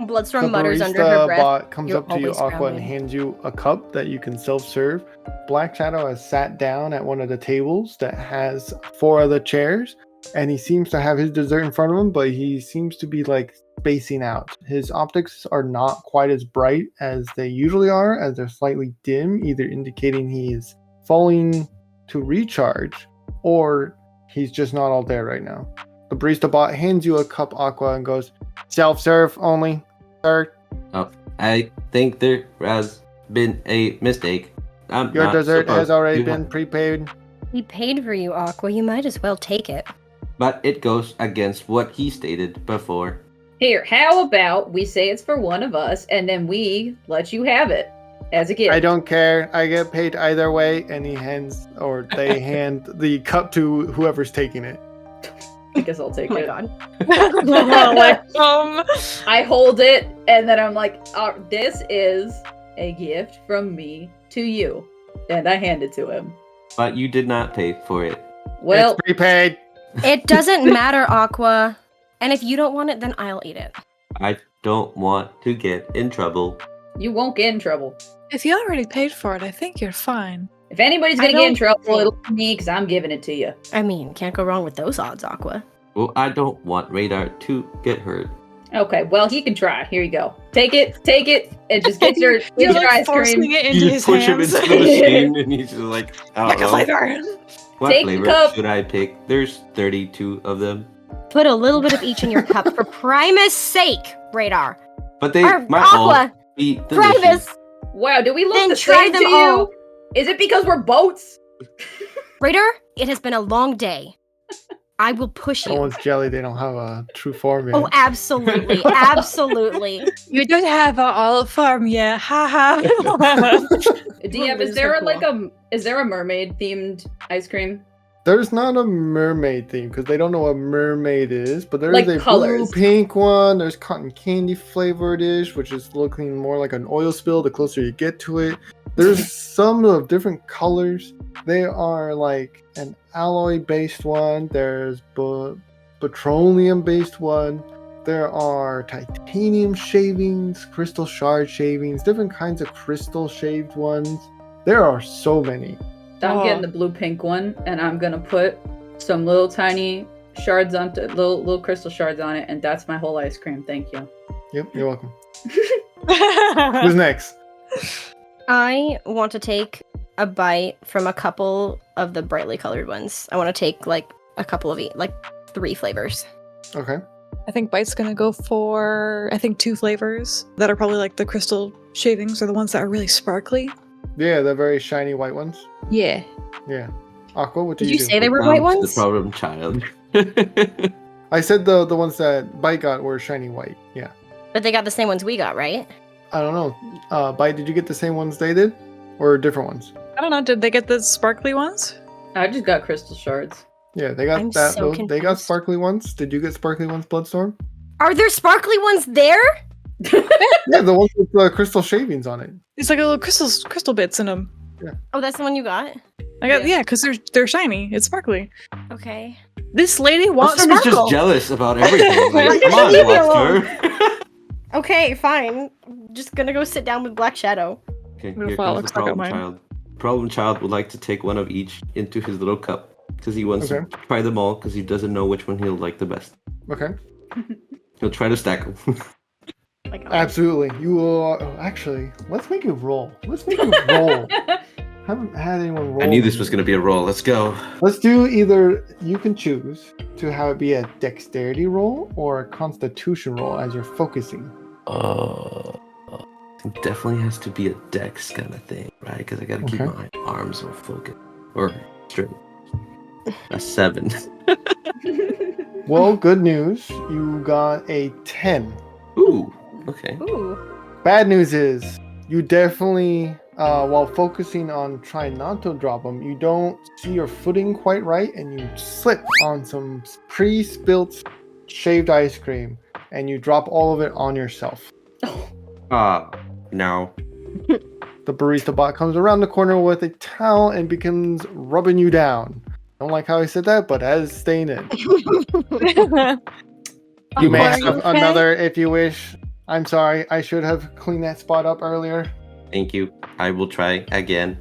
Bloodstorm The mutters under her barista breath. bot comes "You're up to you, always Aqua, and grounded." hands you a cup that you can self-serve. Black Shadow has sat down at one of the tables that has 4 other chairs, and he seems to have his dessert in front of him, but he seems to be like spacing out. His optics are not quite as bright as they usually are, as they're slightly dim, either indicating he is falling to recharge, or he's just not all there right now. The barista bot hands you a cup, Aqua, and goes, "Self-serve only, sir. Oh, I think there has been a mistake. I'm Your not dessert has supposed already to been prepaid." He paid for you, Aqua. You might as well take it. But it goes against what he stated before. Here, how about we say it's for one of us, and then we let you have it as a gift? I don't care. I get paid either way. And he hands, or they hand the cup to whoever's taking it. I guess I'll take Oh my it. god. like, I hold it, and then I'm like, this is a gift from me to you. And I hand it to him. But you did not pay for it. Well, It's prepaid. It doesn't matter, Aqua. And if you don't want it, then I'll eat it. I don't want to get in trouble. you won't get in trouble. if you already paid for it, I think you're fine. If anybody's I gonna get in don't trouble, think- it'll be me, because I'm giving it to you. I mean, can't go wrong with those odds, Aqua. Well, I don't want Radar to get hurt. Okay, well, he can try. Here you go. Take it, and just get your, You're get your like ice forcing cream. it into You his push him hands. into the machine and he's just like, I Like a don't know. flavor. What Take the flavor cup. should I pick? There's 32 of them. Put a little bit of each in your cup for Primus' sake, Radar. But they Or might all Aqua, be delicious. Primus. Wow, do we look Then the try same them to all. you? Is it because we're boats? Radar, it has been a long day. I will push you. Someone's jelly. They don't have a true form yet. Oh, absolutely. Absolutely. You don't have an olive farm yet. Ha ha. DM, lose is there her like is there a mermaid themed ice cream? There's not a mermaid theme because they don't know what mermaid is, but there's Like a colors. blue pink one. There's cotton candy flavored-ish, which is looking more like an oil spill the closer you get to it. There's some of different colors. They are like an alloy-based one. There's petroleum-based one. There are titanium shavings, crystal shard shavings, different kinds of crystal shaved ones. There are so many. I'm Oh. getting the blue pink one, and I'm gonna put some little tiny shards on little crystal shards on it, and that's my whole ice cream. Thank you. Yep, you're welcome. Who's next? I want to take a bite from a couple of the brightly colored ones. I want to take like a couple of each, like 3 flavors. Okay. I think Byte's gonna go for, I think, 2 flavors that are probably like the crystal shavings or the ones that are really sparkly. Yeah, the very shiny white ones. Yeah. Yeah. Aqua, what did Did you do? say they were white The ones? problem child. I said the ones that Byte got were shiny white. Yeah. But they got the same ones we got, right? I don't know. Byte, did you get the same ones they did? Or different ones? I don't know, did they get the sparkly ones? I just got crystal shards. Yeah, they got I'm that. so They got confused. sparkly ones. Did you get sparkly ones, Bloodstorm? Are there sparkly ones there? Yeah, the ones with the crystal shavings on it. It's like a little crystal bits in them. Oh, that's the one you got? I got Yeah. yeah, because they're shiny. It's sparkly. Okay. This lady wants Bloodstorm is sparkle. just jealous about everything. Like, come on, Leave me alone. Bloodstorm. Okay, fine. I'm just gonna go sit down with Black Shadow. Okay, What here if I comes look the stuck at problem mine? child. Problem child would like to take one of each into his little cup because he wants Okay. to try them all because he doesn't know which one he'll like the best. Okay. He'll try to stack them. Like, Absolutely. You will. Actually, let's make it roll. Let's make it roll. Haven't had anyone roll. I knew this was gonna be a roll. Let's go. Let's do either. You can choose to have it be a dexterity roll or a constitution roll as you're focusing. It definitely has to be a dex kind of thing, right? Because I gotta keep Okay. my arms on focus or straight. A 7. Well, good news. You got a 10. Ooh. Okay. ooh. Bad news is you definitely, while focusing on trying not to drop them, you don't see your footing quite right and you slip on some pre-spilt shaved ice cream and you drop all of it on yourself. No. The The barista bot comes around the corner with a towel and begins rubbing you down. Don't like how I said that, but that is staying in. You may Are you have okay? another if you wish. I'm sorry, I should have cleaned that spot up earlier. Thank you. I will try again.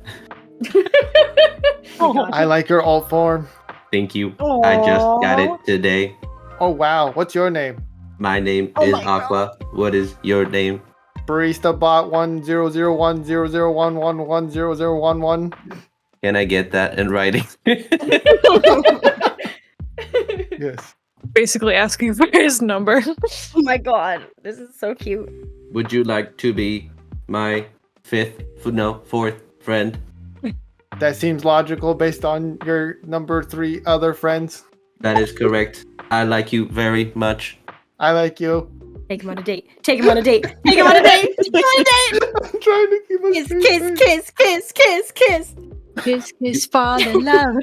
I like your alt form. Thank you. I just got it today. Oh wow, what's your name? My name Oh is my God. Aqua. What is your name? Barista bot 10010011110011. Can I get that in writing? Yes. Basically asking for his number. Oh my god, this is so cute. Would you like to be my fourth friend? That seems logical based on your number 3 other friends. That is correct. I like you very much. I like you. Take him on a date. Take him on a date. Take him on a date. Take him on a date. I'm trying to keep a Kiss, straight kiss, face. kiss, kiss, kiss, kiss. Kiss, kiss, fall in love.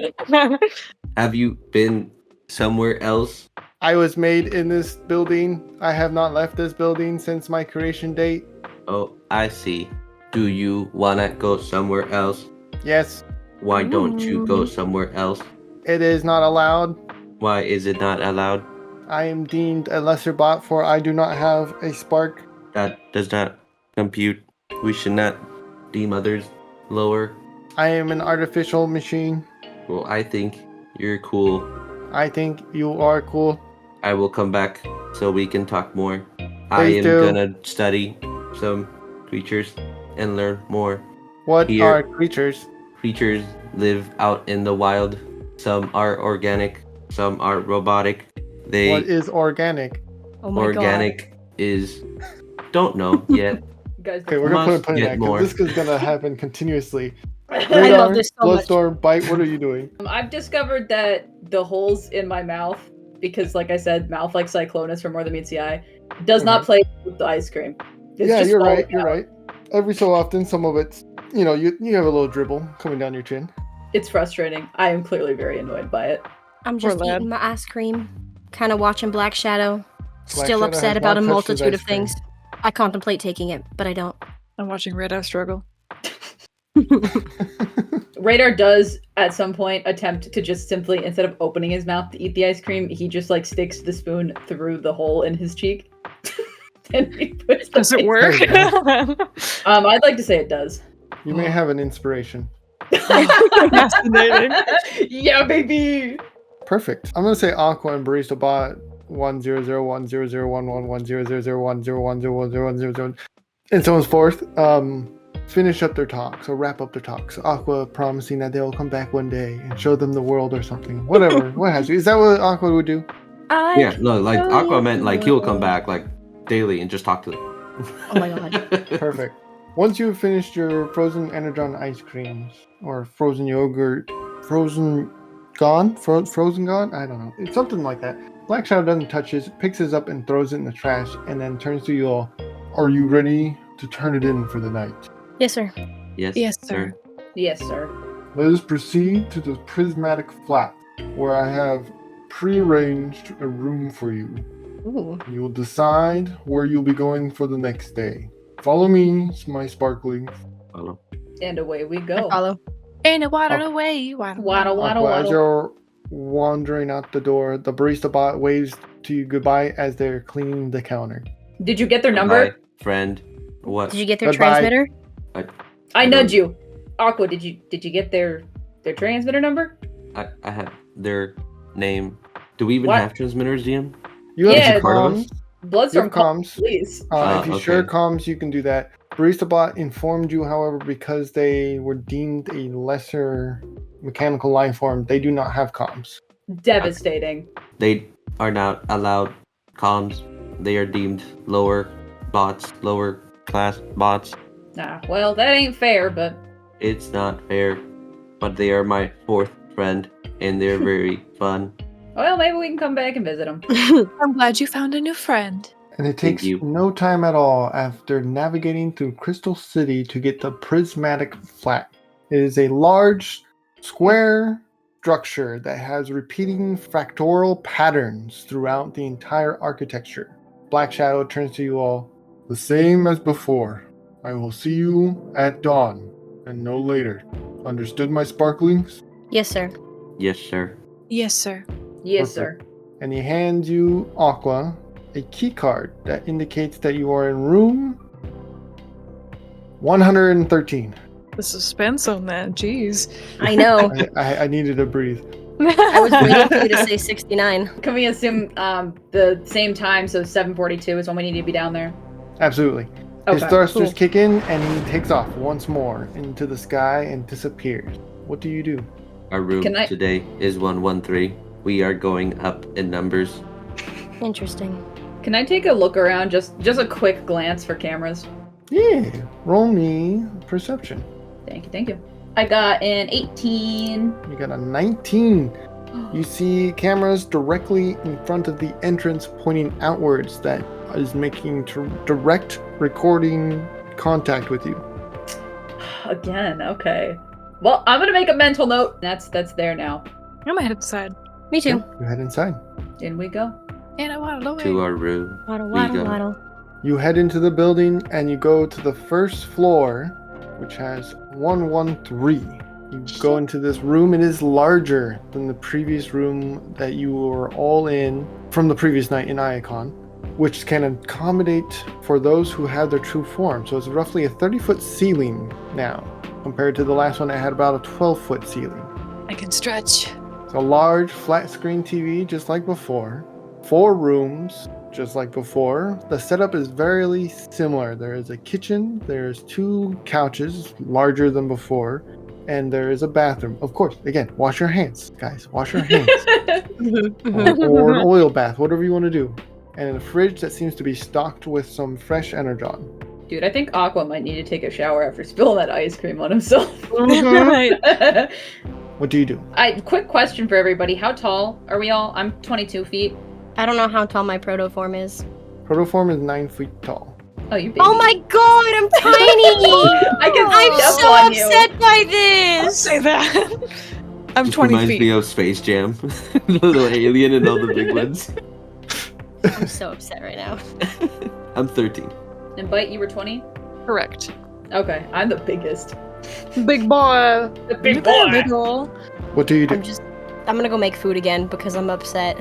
Have you been somewhere else? I was made in this building. I have not left this building since my creation date. Oh, I see. Do you wanna go somewhere else? Yes, Why don't you go somewhere else? it is not allowed. Why is it not allowed? I am deemed a lesser bot for I do not have a spark. That does not compute. We should not deem others lower. I am an artificial machine. Well, I think you're cool. I think you are cool. I will come back so we can talk more. I Please am do. gonna study some creatures and learn more. What Here. are creatures? Creatures live out in the wild. Some are organic, some are robotic. They What is organic? Oh my organic is don't know yet. You guys, Okay, we're gonna put a Must pin in get that more. because this is gonna happen continuously. I love Radar, this so much. Bloodstorm, Bite, what are you doing? I've discovered that the holes in my mouth, because like I said, mouth like Cyclonus from More Than Meets the Eye, does not play with the ice cream. It's Yeah, just you're falling right. You're out. right. Every so often, some of it's, you know, you have a little dribble coming down your chin. It's frustrating. I am clearly very annoyed by it. I'm Poor just lad. eating my ice cream, kind of watching Black Shadow. Still Shadow upset has about not a touched his multitude of ice cream. things. I contemplate taking it, but I don't. I'm watching Radar struggle. Radar does at some point attempt to just simply, instead of opening his mouth to eat the ice cream, he just like sticks the spoon through the hole in his cheek. And he puts the Does it ice- work? I'd like to say it does. You may have an inspiration. Fascinating. Yeah, baby. Perfect. I'm gonna say Aqua and Barista Bot 1001001110001010101010 and so on and so forth. Finish up their talk. So wrap up their talks. Aqua promising that they'll come back one day and show them the world or something. Whatever. What has you? Is that what Aqua would do? Yeah, no, like Aqua meant like he'll come back like daily and just talk to them. Oh my god. Perfect. Once you've finished your frozen energon ice creams or frozen yogurt, frozen gone? I don't know. It's something like that. Black Shadow doesn't touch it, picks it up and throws it in the trash, and then turns to you all. Are you ready to turn it in for the night? Yes, sir. Yes, Yes, sir. Yes, sir. Let us proceed to the prismatic flat, where I have prearranged a room for you. Ooh. You will decide where you'll be going for the next day. Follow me, my sparklings. Follow. And away we I go. follow. Ain't it waddle away, waddle. Waddle, waddle, Aqua, as waddle. you're wandering out the door, the barista bot waves to you goodbye as they're cleaning the counter. Did you get their number? Bye, friend. What? Did you get their Goodbye. transmitter? I nudge you. Aqua, did you get their transmitter number? I have their name. Do we even What? have transmitters, DM? You have Yeah, part of comms. us? You Bloodstorm, have call comms. please. If you share okay. comms, you can do that. Barista bot informed you, however, because they were deemed a lesser mechanical life form, they do not have comms. Devastating. They are not allowed comms. They are deemed lower bots, lower class bots. Nah, well, that ain't fair, but It's not fair, but they are my fourth friend, and they're very fun. well, maybe we can come back and visit them. I'm glad you found a new friend. And it Thank takes you. no time at all after navigating through Crystal City to get the prismatic flat. It is a large, square structure that has repeating fractal patterns throughout the entire architecture. Black Shadow turns to you all. The same as before. I will see you at dawn, and no later. Understood, my sparklings? Yes, sir. Yes, sir. Yes, sir. Yes, sir. And he hands you, Aqua, a key card that indicates that you are in room 113. The suspense on that, jeez. I know. I needed to breathe. I was waiting for you to say 69. Can we assume the same time, so 7:42 is when we need to be down there? Absolutely. His Okay, thrusters cool. kick in, and he takes off once more into the sky and disappears. What do you do? Our room Can I- today is 113. We are going up in numbers. Interesting. Can I take a look around, just a quick glance for cameras? Yeah, roll me perception. Thank you. I got an 18. You got a 19. You see cameras directly in front of the entrance pointing outwards that is making direct recording contact with you. Again, okay. Well, I'm gonna make a mental note. That's there now. I'm gonna head inside. Me too. You head inside. In we go. And I waddle away. To our room. Waddle, We waddle, go. waddle. You head into the building and you go to the first floor, which has 113. You go into this room. It is larger than the previous room that you were all in from the previous night in Iacon, which can accommodate for those who have their true form. So it's roughly a 30-foot ceiling now, compared to the last one that had about a 12-foot ceiling. I can stretch. It's a large flat screen TV, just like before. 4 rooms, just like before. The setup is very similar. There is a kitchen, there's 2 couches, larger than before, and there is a bathroom. Of course, again, wash your hands, guys. Wash your hands. or an oil bath, whatever you want to do. And a fridge that seems to be stocked with some fresh energon. Dude, I think Aqua might need to take a shower after spilling that ice cream on himself. Right. What do you do? Quick question for everybody. How tall are we all? I'm 22 feet. I don't know how tall my protoform is. Protoform is 9 feet tall. Oh, you baby. Oh my god, I'm tiny! I can I'm step so on you. upset by Don't this! say that. I'm It 20 reminds feet. me of Space Jam. The little alien and all the big ones. I'm so upset right now. I'm 13. And Byte, you were 20? Correct. Okay, I'm the biggest. Big boy. The big Look at that boy. big ol'. What do you do? I'm gonna go make food again because I'm upset.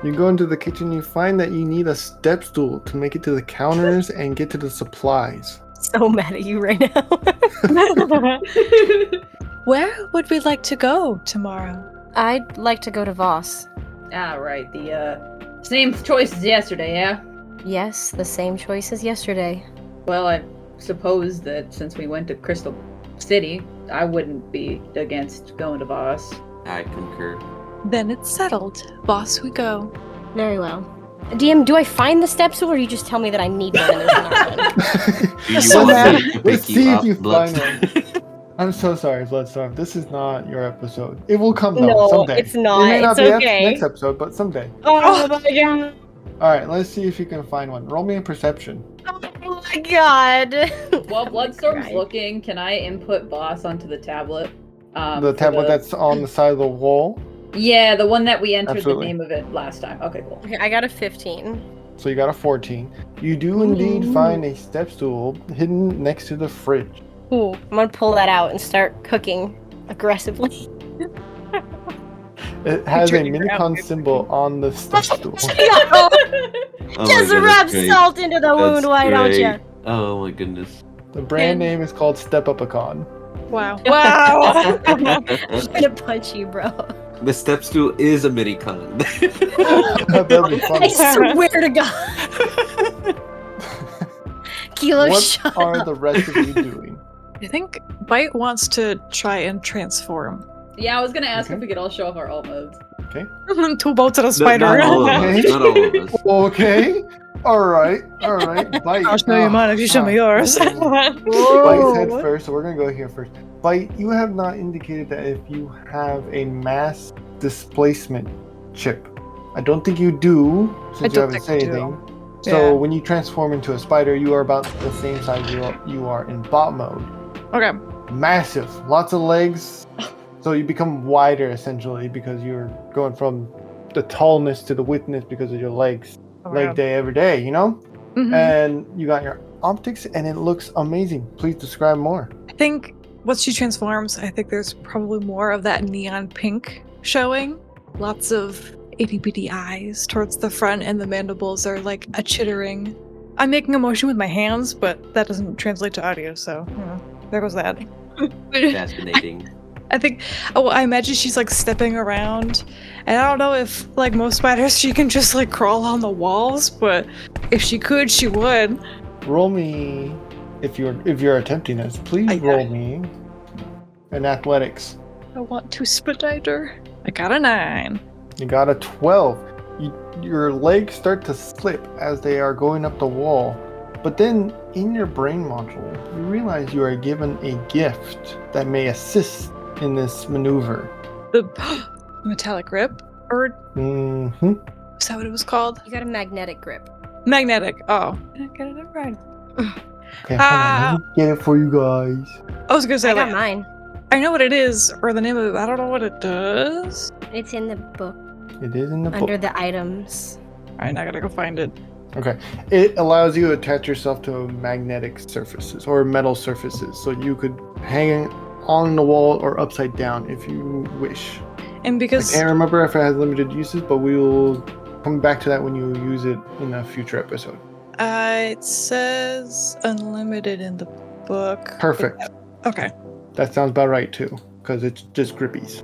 You go into the kitchen, you find that you need a step stool to make it to the counters and get to the supplies. So mad at you right now. Where would we like to go tomorrow? I'd like to go to Voss. Ah, right. The same choice as yesterday, yeah? Yes, the same choice as yesterday. Well, I suppose that since we went to Crystal City, I wouldn't be against going to Voss. I concur. Then it's settled. Boss, we go. Very well. DM, do I find the step stool or do you just tell me that I need one and there's not one? Do you So want mad. me to Let's pick see you if up, you Blood? find I'm so sorry, Bloodstorm. This is not your episode. It will come though No, someday. it's not. It may not It's be okay. next episode, but someday. Oh my god. All right, let's see if you can find one. Roll me a perception. Oh my god. While Bloodstorm's Right. looking, can I input Boss onto the tablet? The for tablet that's on the side of the wall. Yeah, the one that we entered Absolutely. the name of it last time. Okay, cool. Okay, I got a 15. So you got a 14. You do indeed find a step stool hidden next to the fridge. Ooh, I'm gonna pull that out and start cooking aggressively. It has a Picture your minicon outfit. symbol on the step stool. Oh my Just God, rub that's great. salt into the That's wound, why don't great. you? Oh my goodness. The brand name is called Step Upicon. Wow. Wow. I'm gonna punch you, bro. The step stool is a mini con. That'd be I funny. swear to God. Kilo, What shut are up. the rest of you doing? I think Byte wants to try and transform. Yeah, I was gonna ask Okay. if we could all show off our alt modes. Two bolts and a No, spider. not all of Okay. us. Not all of us. Okay. All right. Bite. I'll show you mine if you show me yours. Bite Whoa. head first, so we're gonna go here first. Bite, you have not indicated that if you have a mass displacement chip. I don't think you do, since you don't haven't think said I do. anything. So Yeah. when you transform into a spider, you are about the same size you are in bot mode. Okay. Massive, lots of legs. So you become wider essentially because you're going from the tallness to the widthness because of your legs. Oh my Leg God. day every day, you know? And you got your optics, and it looks amazing. Please describe more. I think once she transforms, I think there's probably more of that neon pink showing. Lots of itty-bitty eyes towards the front, and the mandibles are like a chittering. I'm making a motion with my hands, but that doesn't translate to audio, so there goes that. Fascinating. I imagine she's like stepping around, and I don't know if, like most spiders, she can just like crawl on the walls, but if she could, she would. Roll me, if you're attempting this, please roll me an athletics. I want to spider. I got a 9. You got a 12. Your legs start to slip as they are going up the wall. But then, in your brain module, you realize you are given a gift that may assist in this maneuver. The metallic grip? Or Mm-hmm. is that what it was called? You got a magnetic grip. Magnetic. Oh. I didn't get it right. Okay, hold on. Let me get it for you guys. I was gonna say, I got like, mine. I know what it is, or the name of it, but I don't know what it does. It's in the book It is in the under book. the items. Alright, now I gotta go find it. Okay. It allows you to attach yourself to magnetic surfaces or metal surfaces. So you could hang on the wall or upside down if you wish. And I because can't remember if it has limited uses, but we will come back to that when you use it in a future episode. it says unlimited in the book. Perfect. Okay. That sounds about right too, because it's just grippies.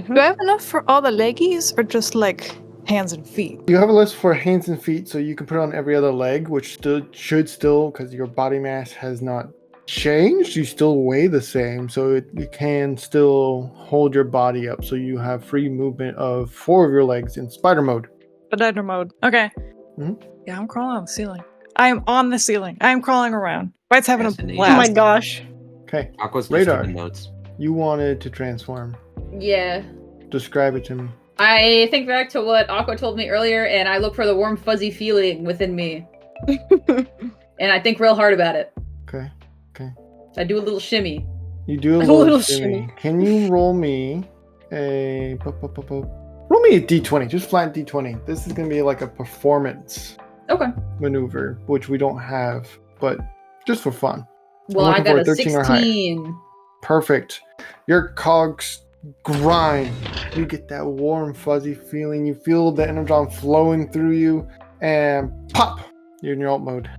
Do I have enough for all the leggies, or just like hands and feet? You have a list for hands and feet, so you can put it on every other leg, which should still, because your body mass has not changed, you still weigh the same, so you can still hold your body up, so you have free movement of 4 of your legs in spider mode. Spider mode. Okay. Mhm. Yeah, I'm crawling on the ceiling. I am on the ceiling. I am crawling around. Byte's having a Fascinating. blast. Oh my gosh. Okay, Aqua's just Radar. taking notes. you wanted to transform. Yeah. Describe it to me. I think back to what Aqua told me earlier, and I look for the warm, fuzzy feeling within me. And I think real hard about it. Okay. I do a little shimmy. You do a little little shimmy. shimmy. Can you roll me a... Roll me a d20, just flat d20. This is going to be like a performance Okay. maneuver, which we don't have, but just for fun. Well, I'm I looking got for a a 13 or higher. 16. Perfect. Your cogs grind. You get that warm, fuzzy feeling. You feel the energon flowing through you, and pop! You're in your alt mode.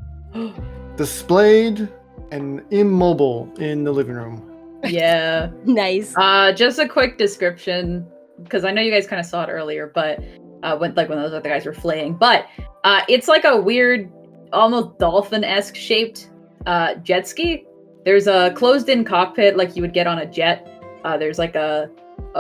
Displayed and immobile in the living room. Yeah. Nice. Just a quick description, because I know you guys kind of saw it earlier, but when those other guys were flaying. But it's like a weird, almost dolphin-esque shaped jet ski. There's a closed-in cockpit like you would get on a jet. There's like a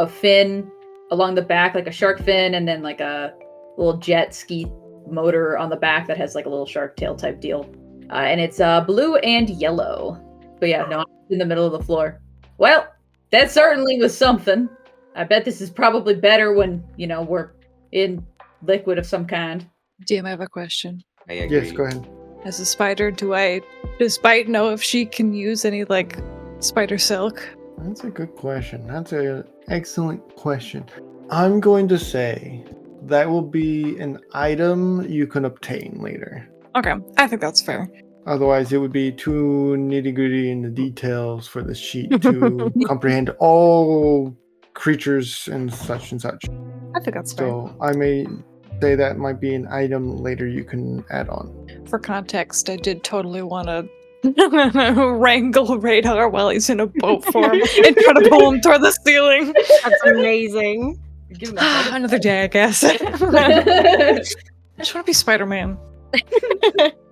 fin along the back, like a shark fin, and then like a little jet ski motor on the back that has like a little shark tail type deal. And it's blue and yellow. But yeah, no, I'm in the middle of the floor. Well, that certainly was something. I bet this is probably better when, we're in liquid of some kind. DM, I have a question. I agree. Yes, go ahead. As a spider, does Byte know if she can use any like spider silk? That's a good question. That's an excellent question. I'm going to say that will be an item you can obtain later. Okay, I think that's fair. Otherwise, it would be too nitty-gritty in the details for the sheet to comprehend all creatures and such and such. I think that's fair. So I may say that might be an item later you can add on. For context, I did totally want to wrangle Radar while he's in a boat form and try to pull him toward the ceiling. That's amazing. Give him a second. Another day, I guess. I just want to be Spider-Man.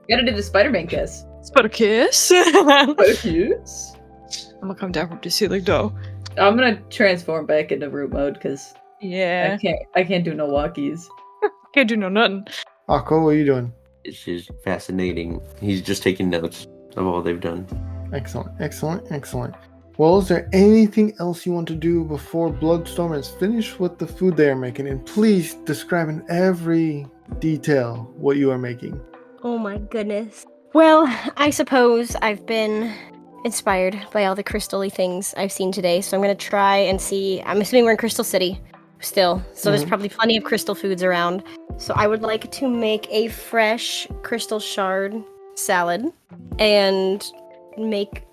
Gotta do the Spider-Man kiss. Spider kiss. Spider kiss. I'm gonna come down from the ceiling, though. I'm gonna transform back into root mode because Yeah. I can't do no walkies. Can't do no nothing. Akko, what are you doing? It's just fascinating. He's just taking notes of all they've done. Excellent. Well, is there anything else you want to do before Bloodstorm is finished with the food they are making? And please describe in every detail what you are making. Oh my goodness. Well, I suppose I've been inspired by all the crystal-y things I've seen today, so I'm going to try and see. I'm assuming we're in Crystal City still, so there's probably plenty of crystal foods around. So I would like to make a fresh crystal shard salad and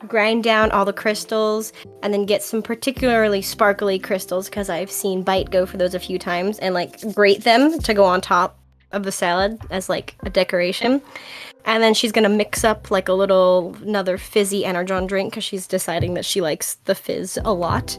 grind down all the crystals and then get some particularly sparkly crystals because I've seen Byte go for those a few times and like grate them to go on top of the salad as like a decoration. And then she's gonna mix up like another fizzy energon drink because she's deciding that she likes the fizz a lot.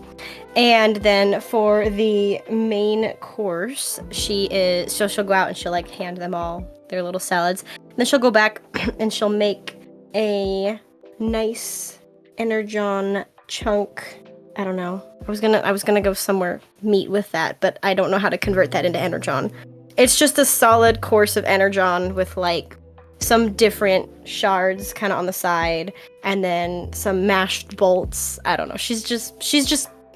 And then for the main course, she'll go out and she'll like hand them all their little salads. And then she'll go back and she'll make a nice energon chunk. I don't know. I was gonna go somewhere meat with that, but I don't know how to convert that into energon. It's just a solid course of energon with like some different shards kind of on the side, and then some mashed bolts. I don't know. She's just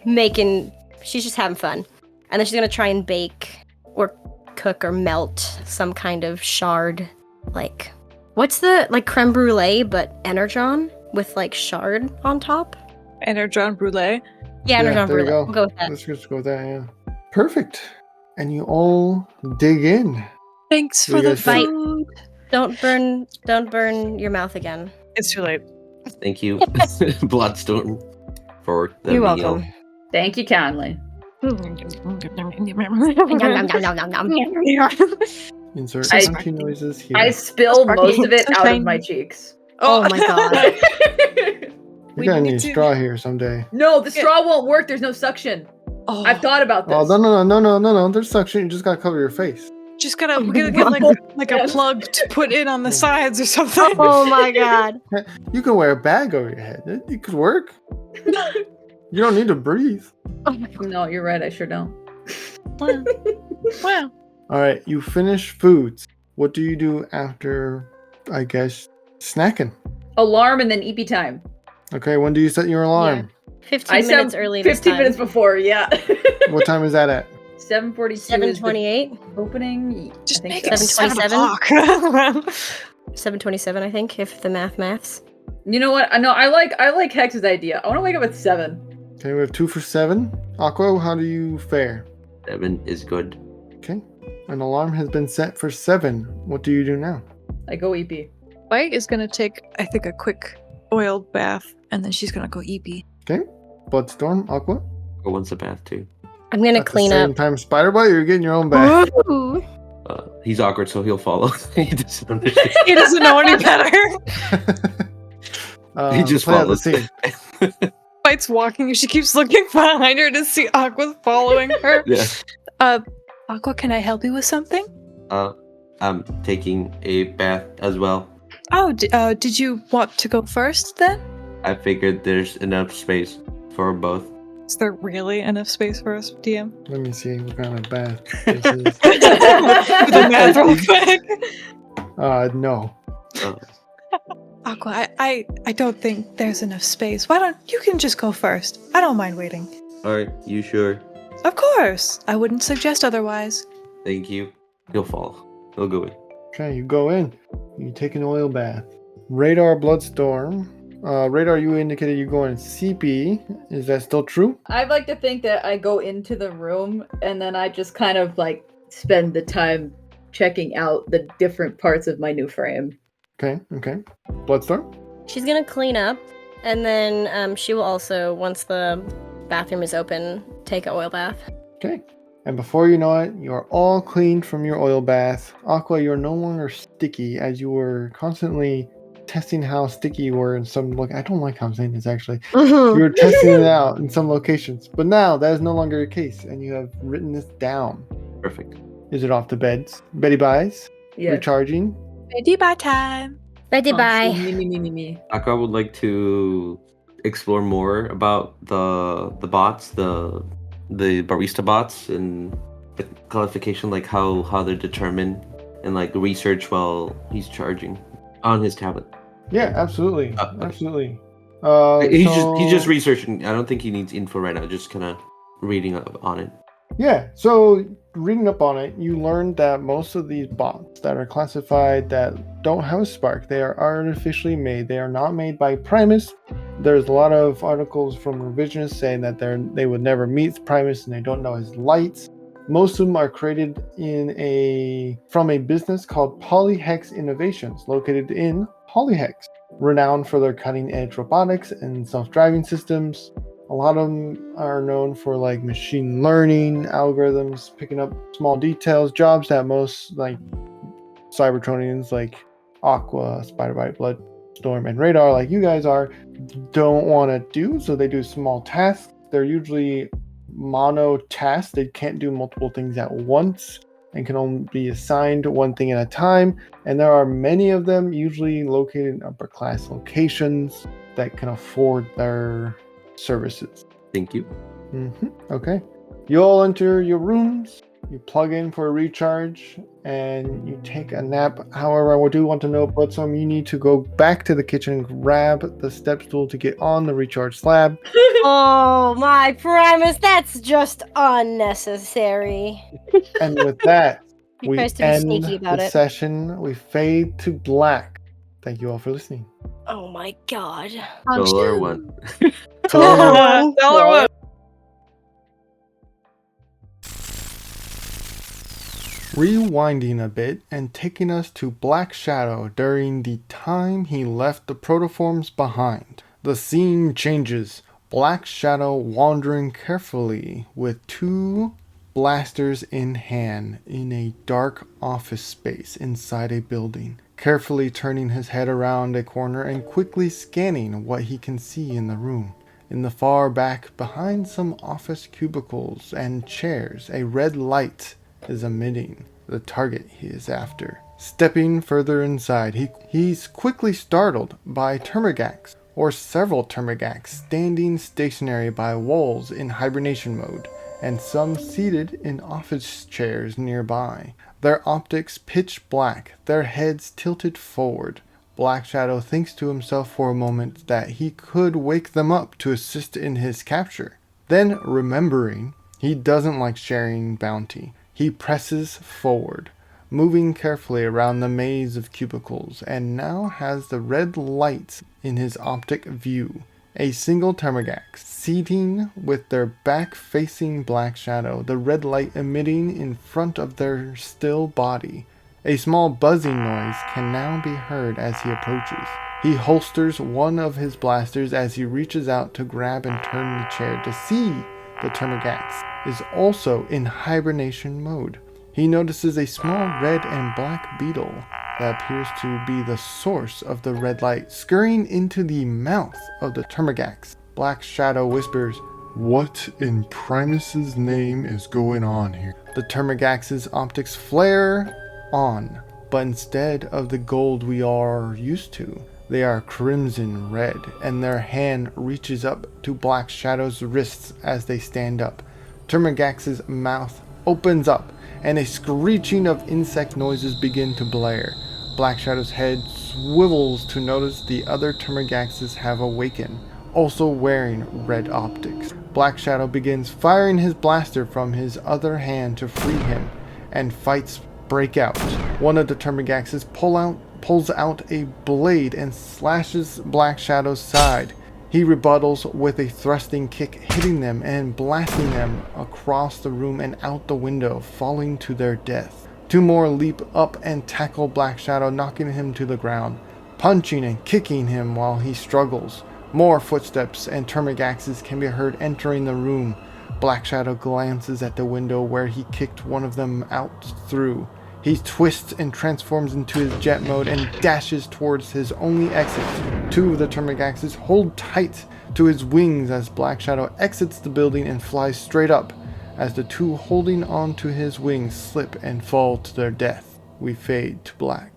having fun, and then she's gonna try and bake or cook or melt some kind of shard, like what's the like creme brulee but energon with like shard on top. Energon brulee. Yeah, energon there you brulee. go. We'll go with that. Let's just go with that. Yeah. Perfect. And you all dig in. Thanks What for do you the guys think? food. Don't burn your mouth again. It's too late. Thank you, Bloodstorm, for the You're meal. welcome. Thank you kindly. Insert I- crunchy noises here. I spilled Sparky. most of it So out shiny. of my cheeks. Oh my god. You're gonna we need do- straw here someday. No, the straw won't work. There's no suction. Oh, I've thought about this. Oh, no. There's suction. You just gotta cover your face. we gotta get like a plug to put in on the sides or something. Oh my god. You can wear a bag over your head. It could work. You don't need to breathe. No, you're right. I sure don't. Wow. All right, you finish foods. What do you do after, I guess, snacking? Alarm and then EP time. Okay, when do you set your alarm? 15 minutes early this 15 time. minutes before, yeah. What time is that at? 7:42 is the 7:28. opening. Just I think make it so. 7 o'clock. 7:27, I think, if the maths. You know what? No, I like Hex's idea. I want to wake up at 7. Okay, we have 2 for 7. Aqua, how do you fare? 7 is good. Okay, an alarm has been set for 7. What do you do now? I go EP. Byte is gonna take, I think, a quick oiled bath, and then she's gonna go EP. Okay, Bloodstorm, Aqua. Go once a bath too. I'm gonna At clean the same up. time, Spider Bite, you're getting your own bath. Ooh. He's awkward, so he'll follow. He doesn't understand. He doesn't know any better. He just play out the follows. scene. Byte's walking, and she keeps looking behind her to see Aqua following her. Yeah. Aqua, can I help you with something? I'm taking a bath as well. Oh, did you want to go first then? I figured there's enough space for both. Is there really enough space for us, DM? Let me see what kind of bath this is. Do the math real quick. No. Aqua, I don't think there's enough space. Why don't you can just go first? I don't mind waiting. Alright, you sure? Of course. I wouldn't suggest otherwise. Thank you. He'll follow. He'll go in. Okay, you go in. You take an oil bath. Radar, Bloodstorm. Radar, you indicated you go in CP. Is that still true? I'd like to think that I go into the room and then I just kind of like spend the time checking out the different parts of my new frame. Okay. Bloodstorm? She's gonna clean up, and then she will also, once the bathroom is open, take an oil bath. Okay. And before you know it, you're all cleaned from your oil bath. Aqua, you're no longer sticky as you were constantly testing how sticky you were in some I don't like how I'm saying this actually. You were testing it out in some locations. But now that is no longer the case, and you have written this down. Perfect. Is it off to beds? Betty buys? Yeah. Recharging? Ready by time. Ready, Oh, bye. me. Aqua would like to explore more about the bots, the barista bots, and the qualification, like how they're determined, and like research while he's charging on his tablet. Yeah, absolutely. Okay. Absolutely. He's just researching. I don't think he needs info right now. Just kind of reading up on it. Yeah, so reading up on it, you learned that most of these bots that are classified that don't have a spark, they are artificially made. They are not made by Primus. There's a lot of articles from revisionists saying that they would never meet Primus and they don't know his lights. Most of them are created from a business called Polyhex Innovations, located in Polyhex, renowned for their cutting-edge robotics and self-driving systems. A lot of them are known for like machine learning algorithms, picking up small details, jobs that most like Cybertronians like Aqua, Byte, Bloodstorm, and Radar, like you guys are, don't want to do. So they do small tasks. They're usually mono tasks. They can't do multiple things at once and can only be assigned one thing at a time. And there are many of them, usually located in upper class locations that can afford their services. Thank you. Okay. You all enter your rooms, you plug in for a recharge, and you take a nap. However, I do want to know, Bloodstorm, you need to go back to the kitchen and grab the step stool to get on the recharge slab. Oh, my Primus, that's just unnecessary. And with that, He we tries to be end sneaky about the it. session. We fade to black. Thank you all for listening. Oh my god. $1. $1. Rewinding a bit and taking us to Black Shadow during the time he left the protoforms behind. The scene changes. Black Shadow wandering carefully with 2 blasters in hand in a dark office space inside a building, carefully turning his head around a corner and quickly scanning what he can see in the room. In the far back, behind some office cubicles and chairs, a red light is emitting the target he is after. Stepping further inside, he's quickly startled by Termagax, or several Termagax, standing stationary by walls in hibernation mode, and some seated in office chairs nearby. Their optics pitch black, their heads tilted forward. Black Shadow thinks to himself for a moment that he could wake them up to assist in his capture. Then, remembering he doesn't like sharing bounty, he presses forward, moving carefully around the maze of cubicles, and now has the red lights in his optic view. A single Termagax, seating with their back facing Black Shadow, the red light emitting in front of their still body. A small buzzing noise can now be heard as he approaches. He holsters one of his blasters as he reaches out to grab and turn the chair to see the Termagax is also in hibernation mode. He notices a small red and black beetle that appears to be the source of the red light scurrying into the mouth of the Termagax. Black Shadow whispers, What in Primus's name is going on here? The Termagax's optics flare on, but instead of the gold we are used to, they are crimson red, and their hand reaches up to Black Shadow's wrists as they stand up. Termagax's mouth opens up, and a screeching of insect noises begin to blare. Black Shadow's head swivels to notice the other Termagaxes have awakened, also wearing red optics. Black Shadow begins firing his blaster from his other hand to free him, and fights break out. One of the Termagaxes pulls out a blade and slashes Black Shadow's side. He rebuttals with a thrusting kick, hitting them and blasting them across the room and out the window, falling to their death. 2 more leap up and tackle Black Shadow, knocking him to the ground, punching and kicking him while he struggles. More footsteps and Termagaxes can be heard entering the room. Black Shadow glances at the window where he kicked one of them out through. He twists and transforms into his jet mode and dashes towards his only exit. 2 of the Termagaxes hold tight to his wings as Black Shadow exits the building and flies straight up, as the 2 holding on to his wings slip and fall to their death. We fade to black.